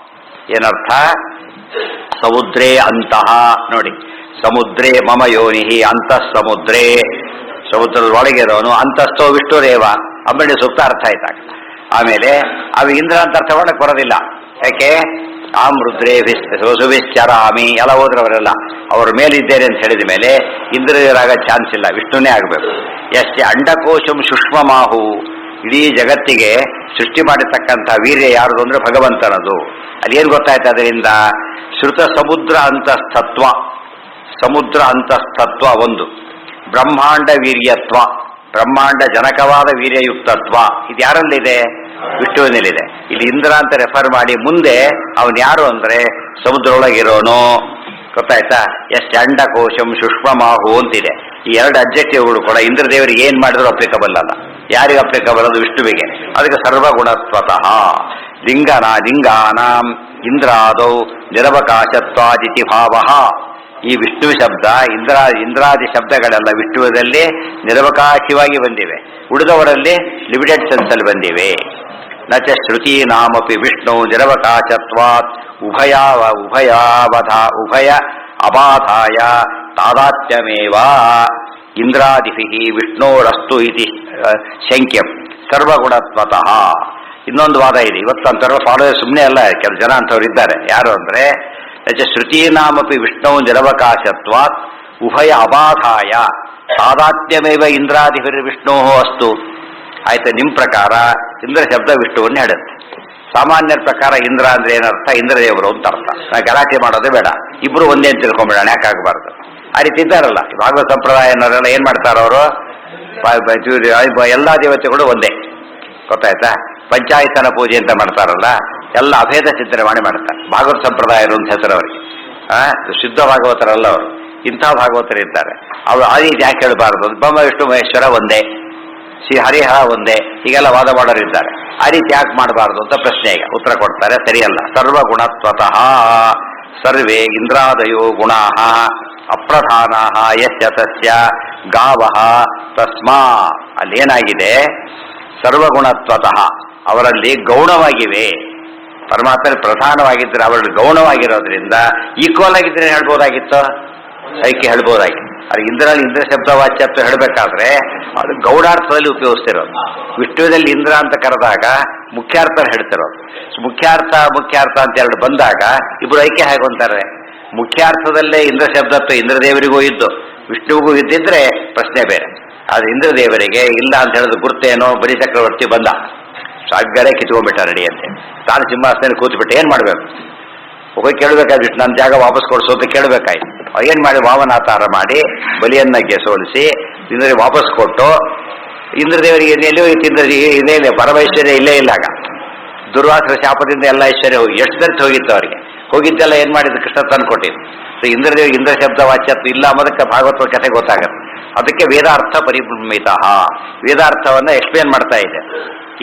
ಏನರ್ಥ? ಸಮುದ್ರೇ ಅಂತಹ ನೋಡಿ, ಸಮುದ್ರೇ ಮಮ ಯೋನಿಹಿ ಅಂತಃ ಸಮುದ್ರೇ. ಸಮುದ್ರದ ಒಳಗಿರೋನು ಅಂತಸ್ಥೋ ವಿಷ್ಣುರೇವ. ಅಂಬಡಿ ಸೂಕ್ತ ಅರ್ಥ ಆಯ್ತಾಗ. ಆಮೇಲೆ ಅವು ಇಂದ್ರ ಅಂತ ಅರ್ಥ ಮಾಡಕ್ಕೆ ಬರೋದಿಲ್ಲ. ಯಾಕೆ? ಆಮ್ ರುದ್ರೇ ಸುವಿಶ್ಚರಾಮಿ ಎಲ್ಲ ಹೋದ್ರವರೆಲ್ಲ ಅವ್ರ ಮೇಲಿದ್ದೇನೆ ಅಂತ ಹೇಳಿದ ಮೇಲೆ ಇಂದ್ರಿಯರಾಗ ಚಾನ್ಸ್ ಇಲ್ಲ, ವಿಷ್ಣುನೇ ಆಗಬೇಕು. ಎಷ್ಟೇ ಅಂಡಕೋಶಂ ಶುಷ್ಮಮಾಹು. ಇಡೀ ಜಗತ್ತಿಗೆ ಸೃಷ್ಟಿ ಮಾಡಿರ್ತಕ್ಕಂಥ ವೀರ್ಯ ಯಾರದು ಅಂದ್ರೆ ಭಗವಂತನದು. ಅಲ್ಲಿ ಏನು ಗೊತ್ತಾಯ್ತು ಅದರಿಂದ? ಶ್ರುತ ಸಮುದ್ರ ಅಂತಸ್ತತ್ವ, ಸಮುದ್ರ ಅಂತಸ್ತತ್ವ ಒಂದು. ಬ್ರಹ್ಮಾಂಡ ವೀರ್ಯತ್ವ, ಬ್ರಹ್ಮಾಂಡ ಜನಕವಾದ ವೀರ್ಯಯುಕ್ತತ್ವ. ಇದು ಯಾರಲ್ಲಿದೆ? ವಿಷ್ಣುವಿನಲ್ಲಿದೆ. ಇಲ್ಲಿ ಇಂದ್ರ ಅಂತ ರೆಫರ್ ಮಾಡಿ ಮುಂದೆ ಅವನು ಯಾರು ಅಂದ್ರೆ ಸಮುದ್ರ ಒಳಗಿರೋನು. ಗೊತ್ತಾಯ್ತಾ? ಎಷ್ಟು ಅಂಡಕೋಶಂ ಶುಷ್ಮಮಾಹು ಅಂತಿದೆ. ಈ ಎರಡು ಅಬ್ಜೆಕ್ಟಿವ್ಗಳು ಕೂಡ ಇಂದ್ರದೇವರಿಗೆ ಏನ್ ಮಾಡಿದ್ರು ಅಪ್ಲಿಕಬಲ್ ಅಲ್ಲ. ಯಾರಿಗೆ ಅಪ್ಲಿಕಬಲ್? ಅದು ವಿಷ್ಣುವಿಗೆ. ಅದಕ್ಕೆ ಸರ್ವಗುಣತ್ವತಃ. ಲಿಂಗಾನಾಂ ಇಂದ್ರಾದೌ ನಿರವಕಾಶತ್ವಾದಿತಿ ಭಾವಃ. ಈ ವಿಷ್ಣು ಶಬ್ದ ಇಂದ್ರಾದಿ ಶಬ್ದಗಳೆಲ್ಲ ವಿಷ್ಣುವಿನಲ್ಲಿ ನಿರವಕಾಶವಾಗಿ ಬಂದಿವೆ, ಉಳಿದವರಲ್ಲಿ ಲಿಮಿಟೆಡ್ ಸೆನ್ಸ್ ಅಲ್ಲಿ ಬಂದಿವೆ. ನಚ ಶ್ರುತಿ ನಾಮಪಿ ವಿಷ್ಣು ನಿರವಕಾಶತ್ವಾತ್ ಉಭಯ ಅಬಾಧಾಯ ತಾದಾತ್ಮ್ಯಮೇವ ಇಂದ್ರಾದಿಭಿಃ ವಿಷ್ಣೋರಸ್ತು ಇತಿ ಶಂಕ್ಯಂ ಸರ್ವಗುಣತ್ವತಃ. ಇನ್ನೊಂದು ವಾದ ಇದೆ. ಇವತ್ತಂತವ್ರು ಫಾಲೋ ಸುಮ್ಮನೆ ಅಲ್ಲ, ಕೆಲವು ಜನ ಅಂತವ್ರು ಇದ್ದಾರೆ. ಯಾರು ಅಂದ್ರೆ ಶ್ರುತೀನಾಮಪಿ ವಿಷ್ಣು ನಿರವಕಾಶತ್ವಾತ್ ಉಭಯ ಅಬಾಧಾಯ ತಾದಾತ್ಮ್ಯಮೇವ ಇಂದ್ರಾದಿಭಿರ್ ವಿಷ್ಣೋ ಅಸ್ತು. ಆಯ್ತು, ನಿಮ್ಮ ಪ್ರಕಾರ ಇಂದ್ರ ಶಬ್ದ ವಿಷ್ಣುವನ್ನೇ ಹೇಳುತ್ತೆ. ಸಾಮಾನ್ಯರ ಪ್ರಕಾರ ಇಂದ್ರ ಅಂದ್ರೆ ಏನರ್ಥ? ಇಂದ್ರದೇವರು ಅಂತ ಅರ್ಥ. ಗಲಾಟೆ ಮಾಡೋದೇ ಬೇಡ, ಇಬ್ರು ಒಂದೇ ಅಂತ ತಿಳ್ಕೊಂಬೇಡ, ಯಾಕಾಗಬಾರ್ದು. ಆ ರೀತಿ ಇದ್ದಾರಲ್ಲ ಭಾಗವತ ಸಂಪ್ರದಾಯ ಅನ್ನೋರೆಲ್ಲ ಏನ್ ಮಾಡ್ತಾರ ಅವರು? ಎಲ್ಲಾ ದೇವತೆಗಳು ಒಂದೇ. ಗೊತ್ತಾಯ್ತಾ? ಪಂಚಾಯತನ ಪೂಜೆ ಅಂತ ಮಾಡ್ತಾರಲ್ಲ, ಎಲ್ಲ ಅಭೇದ ಚಿಂತನೆ ಮಾಡ್ತಾರೆ. ಭಾಗವತ ಸಂಪ್ರದಾಯರು ಅಂತ ಹೆಸರು ಅವರಿಗೆ. ಶುದ್ಧ ಭಾಗವತರಲ್ಲ ಅವರು, ಇಂಥ ಭಾಗವತರು ಇದ್ದಾರೆ. ಅವರು ಆ ರೀತಿ ಯಾಕೆ ಹೇಳಬಾರದು? ಬ್ರಹ್ಮ ವಿಷ್ಣು ಮಹೇಶ್ವರ ಒಂದೇ, ಶ್ರೀ ಹರಿಹ ಒಂದೇ, ಹೀಗೆಲ್ಲ ವಾದ ಮಾಡೋರು ಇದ್ದಾರೆ. ಆ ರೀತಿ ಯಾಕೆ ಮಾಡಬಾರ್ದು ಅಂತ ಪ್ರಶ್ನೆ ಈಗ ಉತ್ತರ ಕೊಡ್ತಾರೆ. ಸರಿಯಲ್ಲ. ಸರ್ವಗುಣತ್ವತಃ ಸರ್ವೇ ಇಂದ್ರಾದಯೋ ಗುಣಾಃ ಅಪ್ರಧಾನಾಃ ಯಸ್ಯ ತಸ್ಯ ಗಾವಃ ತಸ್ಮಾ ಅಲ್ಲೇನಾಗಿದೆ ಸರ್ವಗುಣತ್ವತಃ ಅವರಲ್ಲಿ ಗೌಣವಾಗಿವೆ. ಪರಮಾತ್ಮ ಪ್ರಧಾನವಾಗಿದ್ದರೆ ಅವರಲ್ಲಿ ಗೌಣವಾಗಿರೋದ್ರಿಂದ ಈಕ್ವಲ್ ಆಗಿದ್ರೆ ಹೇಳ್ಬೋದಾಗಿತ್ತು, ಐಕ್ಯ ಹೇಳ್ಬೋದಾಗಿತ್ತು. ಅದು ಇಂದ್ರ ಶಬ್ದ ವಾಚ್ಯತ್ವ ಹೇಳಬೇಕಾದ್ರೆ ಅದು ಗೌಡಾರ್ಥದಲ್ಲಿ ಉಪಯೋಗಿಸ್ತಿರೋದು. ವಿಷ್ಣುವಿನಲ್ಲಿ ಇಂದ್ರ ಅಂತ ಕರೆದಾಗ ಮುಖ್ಯಾರ್ಥ ಹೇಳ್ತಿರೋದು. ಮುಖ್ಯಾರ್ಥ ಅಂತ ಎರಡು ಬಂದಾಗ ಇಬ್ಬರು ಐಕ್ಯ ಹೇಗೊಂತಾರೆ. ಮುಖ್ಯಾರ್ಥದಲ್ಲೇ ಇಂದ್ರ ಶಬ್ದತ್ವ ಇಂದ್ರದೇವರಿಗೂ ಇದ್ದು ವಿಷ್ಣುವಿಗೂ ಇದ್ದಿದ್ರೆ ಪ್ರಶ್ನೆ ಬೇರೆ. ಅದು ಇಂದ್ರದೇವರಿಗೆ ಇಲ್ಲ ಅಂತ ಹೇಳಿದ್ರು ಗುರ್ತೇನೋ ಬಲಿ ಚಕ್ರವರ್ತಿ ಬಂದ ಸಾಗ್ಗಡೆ ಕಿತ್ಕೊಂಡ್ಬಿಟ್ಟ ನಡಿಯಂತೆ. ತಾನು ಸಿಂಹಾಸನ ಕೂತ್ಬಿಟ್ಟು ಏನ್ ಮಾಡ್ಬೇಕು, ಹೋಗಿ ಕೇಳಬೇಕಾಗಿತ್ತು, ನನ್ನ ಜಾಗ ವಾಪಸ್ ಕೊಡಿಸು ಅಂತ ಕೇಳಬೇಕಾಯ್ತು. ಏನು ಮಾಡಿ ವಾಮನಾತಾರ ಮಾಡಿ ಬಲಿಯನ್ನ ಸೋಲಿಸಿ ಇಂದ್ರರಿಗೆ ವಾಪಸ್ ಕೊಟ್ಟು ಇಂದ್ರದೇವರಿಗೆ ಎಲ್ಲಿಯೋ ಇದೇ ಇಲ್ಲ, ಪರಮೈಶ್ವರ್ಯ ಇಲ್ಲೇ ಇಲ್ಲ. ಆಗ ದುರ್ವಾಸರ ಶಾಪದಿಂದ ಎಲ್ಲ ಐಶ್ವರ್ಯ ಹೋಗಿ ಎಷ್ಟು ದರ್ತಿ ಹೋಗಿತ್ತು ಅವರಿಗೆ. ಹೋಗಿದ್ದೆಲ್ಲ ಏನ್ ಮಾಡಿದ್ರು ಕೃಷ್ಣ ತಂದು ಕೊಟ್ಟಿದ್ದು. ಸೊ ಇಂದ್ರದೇವರಿಗೆ ಇಂದ್ರ ಶಬ್ದ ವಾಚ್ಯತ್ವ ಇಲ್ಲ ಅನ್ನೋದಕ್ಕೆ ಭಾಗವತ ಕಥೆ ಗೊತ್ತಾಗುತ್ತೆ. ಅದಕ್ಕೆ ವೇದಾರ್ಥ ಪರಿಭ್ರಮಿತ, ವೇದಾರ್ಥವನ್ನ ಎಕ್ಸ್ಪ್ಲೇನ್ ಮಾಡ್ತಾ ಇದೆ.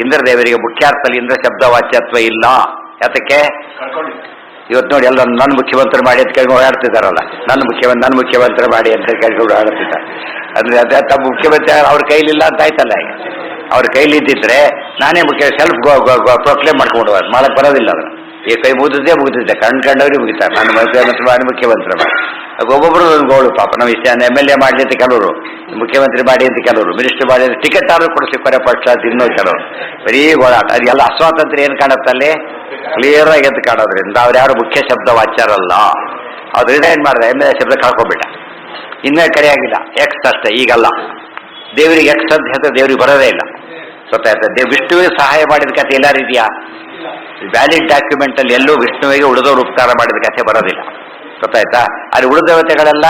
ಇಂದ್ರದೇವರಿಗೆ ಮುಖ್ಯಾರ್ಥದಲ್ಲಿ ಇಂದ್ರ ಶಬ್ದ ವಾಚ್ಯತ್ವ ಇಲ್ಲ. ಯಾತಕ್ಕೆ ಇವತ್ತು ನೋಡಿ ಎಲ್ಲ ನನ್ನ ಮುಖ್ಯಮಂತ್ರಿ ಮಾಡಿ ಅಂತ ಕೇಳ್ಕೊಂಡು ಓಡಾಡ್ತಿದ್ದಾರಲ್ಲ, ನನ್ನ ಮುಖ್ಯಮಂತ್ರಿ ಮಾಡಿ ಅಂತ ಕೇಳ್ಕೊಂಡು ಓಡಾಡ್ತಿದ್ದಾರೆ. ಅಂದ್ರೆ ಅದೇ ತಮ್ಮ ಮುಖ್ಯಮಂತ್ರಿ ಅವ್ರ ಕೈಲಿಲ್ಲ ಅಂತ ಆಯ್ತಲ್ಲ. ಈಗ ಅವ್ರ ಕೈಲಿ ಇದ್ದಿದ್ರೆ ನಾನೇ ಸೆಲ್ಫ್ ಪ್ರೊಕ್ಲೇಮ್ ಮಾಡ್ಕೊಂಡು ಮಾಡಕ್ ಬರೋದಿಲ್ಲ. ಅದನ್ನ ಈ ಕೈ ಮುಗಿದಿದ್ದೆ ಕಂಡವ್ರಿಗೆ ಮುಗಿತಾರೆ. ನಾನು ಮುಖ್ಯಮಂತ್ರಿ ಮಾಡಿ ಒಬ್ಬೊಬ್ರು ಒಂದು ಗೋಳು ಪಾಪ. ನಾವು ಇಷ್ಟ MLA ಮಾಡಲಿ ಅಂತ ಕೆಲವರು, ಮುಖ್ಯಮಂತ್ರಿ ಮಾಡಿ ಅಂತ ಕೆಲವರು, ಮಿನಿಸ್ಟರ್ ಮಾಡಿ ಅಂತ ಟಿಕೆಟ್ ಆದ್ರೂ ಕೊಡಿಸಿ ಕೊನೆ ಪಕ್ಷ ತಿನ್ನೋ ಕೆಲವರು. ಬರೀ ಗೋಳಾಟ. ಅದೆಲ್ಲ ಅಸ್ವಾತಂತ್ರ್ಯ ಏನು ಕಾಣುತ್ತಲ್ಲಿ ಕ್ಲಿಯರ್ ಆಗಿ ಎದ್ದು ಕಾಣೋದ್ರಿಂದ ಅವ್ರು ಯಾರು ಮುಖ್ಯ ಶಬ್ದ ವಾಚ್ಯರಲ್ಲ. ಅದರಿಂದ ಏನ್ ಮಾಡಿದೆ MLA ಶಬ್ದ ಕಳ್ಕೊಂಡ್ಬಿಟ್ಟ. ಇನ್ನೇ ಕರೆಯಾಗಿಲ್ಲ ಎಕ್ಸ್ ಅಷ್ಟೇ. ಈಗಲ್ಲ ದೇವರಿಗೆ ಎಕ್ಸ್ ಅಂತ ಹೇಳ್ತಾರೆ, ದೇವರಿಗೆ ಬರೋದೇ ಇಲ್ಲ. ಗೊತ್ತಾಯ್ತದೆ. ವಿಷ್ಣುವಿಗೆ ಸಹಾಯ ಮಾಡಿದ ಕಥೆ ಎಲ್ಲಾರು ಇದೆಯಾ? ವ್ಯಾಲಿಡ್ ಡಾಕ್ಯುಮೆಂಟ್ ಅಲ್ಲಿ ಎಲ್ಲೂ ವಿಷ್ಣುವಿಗೆ ಉಳಿದವರು ಉಪಕಾರ ಮಾಡಿದ ಕಥೆ ಬರೋದಿಲ್ಲ. ಗೊತ್ತಾಯ್ತಾ? ಅಲ್ಲಿ ಉಳಿದ ದೇವತೆಗಳೆಲ್ಲ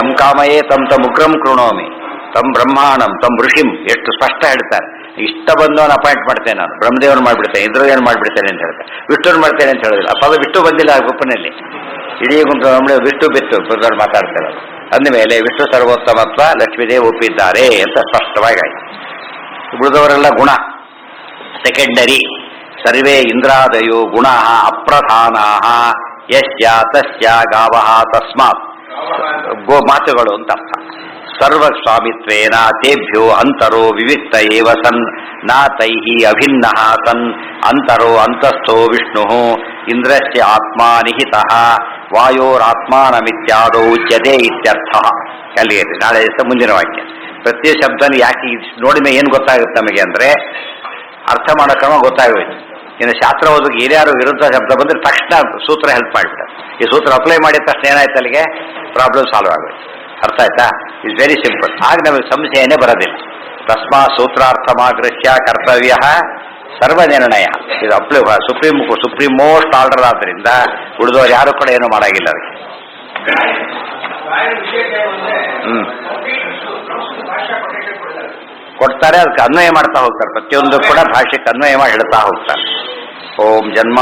ಎಂ ಕಾಮಯೇ ತಮ್ ಉಗ್ರಂ ಕೃಣೋಮಿ ತಮ್ ಬ್ರಹ್ಮಾಣಂ ತಮ್ ಋಷಿಂ ಎಷ್ಟು ಸ್ಪಷ್ಟ ಹೇಳ್ತಾರೆ. ಇಷ್ಟ ಬಂದವನು ಅಪಾಯಿಂಟ್ ಮಾಡ್ತೇನೆ, ನಾನು ಬ್ರಹ್ಮದೇವನ್ ಮಾಡ್ಬಿಡ್ತೇನೆ, ಇಂದ್ರದೇವನ್ ಮಾಡ್ಬಿಡ್ತೇನೆ ಅಂತ ಹೇಳ್ತಾರೆ. ವಿಷ್ಣುನ್ ಮಾಡ್ತೇನೆ ಅಂತ ಹೇಳೋದಿಲ್ಲ. ಪದ ವಿಷ್ಣು ಬಂದಿಲ್ಲ ಆ ಗುಂಪಿನಲ್ಲಿ. ಇಡೀ ಗುಂಪು ವಿಷ್ಣು ಬಿತ್ತು ಮಾತಾಡ್ತಾರೆ. ಅಂದಮೇಲೆ ವಿಷ್ಣು ಸರ್ವೋತ್ತಮತ್ವ ಲಕ್ಷ್ಮೀದೇವಿ ಒಪ್ಪಿದ್ದಾರೆ ಅಂತ ಸ್ಪಷ್ಟವಾಗಿ ಆಯ್ತು. ಉಳಿದವರೆಲ್ಲ ಗುಣ ಸೆಕೆಂಡರಿ. ಸರ್ವೇ ಇಂದ್ರಾದಯೋ ಗುಣ ಅಪ್ರಧಾನಾ ಯಸ್ಯ ತಸ್ಯ ಗಾವಃ ತಸ್ಮಾತ್ ಗೋ ಮಾತುಗಳು ಅಂತ ಅರ್ಥ. ಸರ್ವಸ್ವಾಮಿತ್ವೇನ ತೇಭ್ಯೋ ಅಂತರೋ ವಿವಿಕ್ತ ಏವ ಸನ್ ನಾ ತೈಹಿ ಅಭಿನ್ನಃ ಸನ್ ಅಂತರೋ ಅಂತಸ್ಥೋ ವಿಷ್ಣು ಇಂದ್ರಸ್ಯ ಆತ್ಮ ನಿಹಿತಃ ವಾಯೋರಾತ್ಮಾನಮಿತ್ಯಾದೋ ಉಚ್ಯತೆ ಇತ್ಯರ್ಥ. ಅಲ್ಲಿಗೆ ನಾಳೆ ಮುಂದಿನ ವಾಕ್ಯ. ಪ್ರತಿ ಶಬ್ದನ ಯಾಕೆ ನೋಡಿಮೆ ಏನು ಗೊತ್ತಾಗುತ್ತೆ ನಮಗೆ ಅಂದ್ರೆ ಅರ್ಥ ಮಾಡೋ ಕ್ರಮ ಗೊತ್ತಾಗೋಯ್ತು. ಇನ್ನು ಶಾಸ್ತ್ರ ಓದೋಕೆ ಏನ್ಯಾರು ವಿರುದ್ಧ ಶಬ್ದ ಬಂದ್ರೆ ತಕ್ಷಣ ಸೂತ್ರ ಹೆಲ್ಪ್ ಮಾಡಿಬಿಟ್ಟ. ಈ ಸೂತ್ರ ಅಪ್ಲೈ ಮಾಡಿದ ತಕ್ಷಣ ಏನಾಯ್ತು, ಅಲ್ಲಿಗೆ ಪ್ರಾಬ್ಲಮ್ ಸಾಲ್ವ್ ಆಗೋಯ್ತು. ಅರ್ಥ ಆಯ್ತಾ? It's very simple. ಆಗ ನಮಗೆ ಸಂಶಯನೇ ಬರೋದಿಲ್ಲ. ತಸ್ಮಾ ಸೂತ್ರಾರ್ಥಮಾಗೃಹ್ಯ ಕರ್ತವ್ಯ ಸರ್ವನಿರ್ಣಯ. ಇದು ಅಪ್ಲೈ ಸುಪ್ರೀಂ ಮೋಸ್ಟ್ ಆರ್ಡರ್ ಆದ್ರಿಂದ ಉಳಿದವರು ಯಾರು ಕೂಡ ಏನು ಮಾಡಾಗಿಲ್ಲ ಅದಕ್ಕೆ. ಕೊಡ್ತಾರೆ, ಅದಕ್ಕೆ ಅನ್ವಯ ಮಾಡ್ತಾ ಹೋಗ್ತಾರೆ. ಪ್ರತಿಯೊಂದು ಕೂಡ ಭಾಷೆಗೆ ಅನ್ವಯ ಮಾಡಿ ಹೇಳ್ತಾ ಹೋಗ್ತಾರೆ. ಓಂ ಜನ್ಮ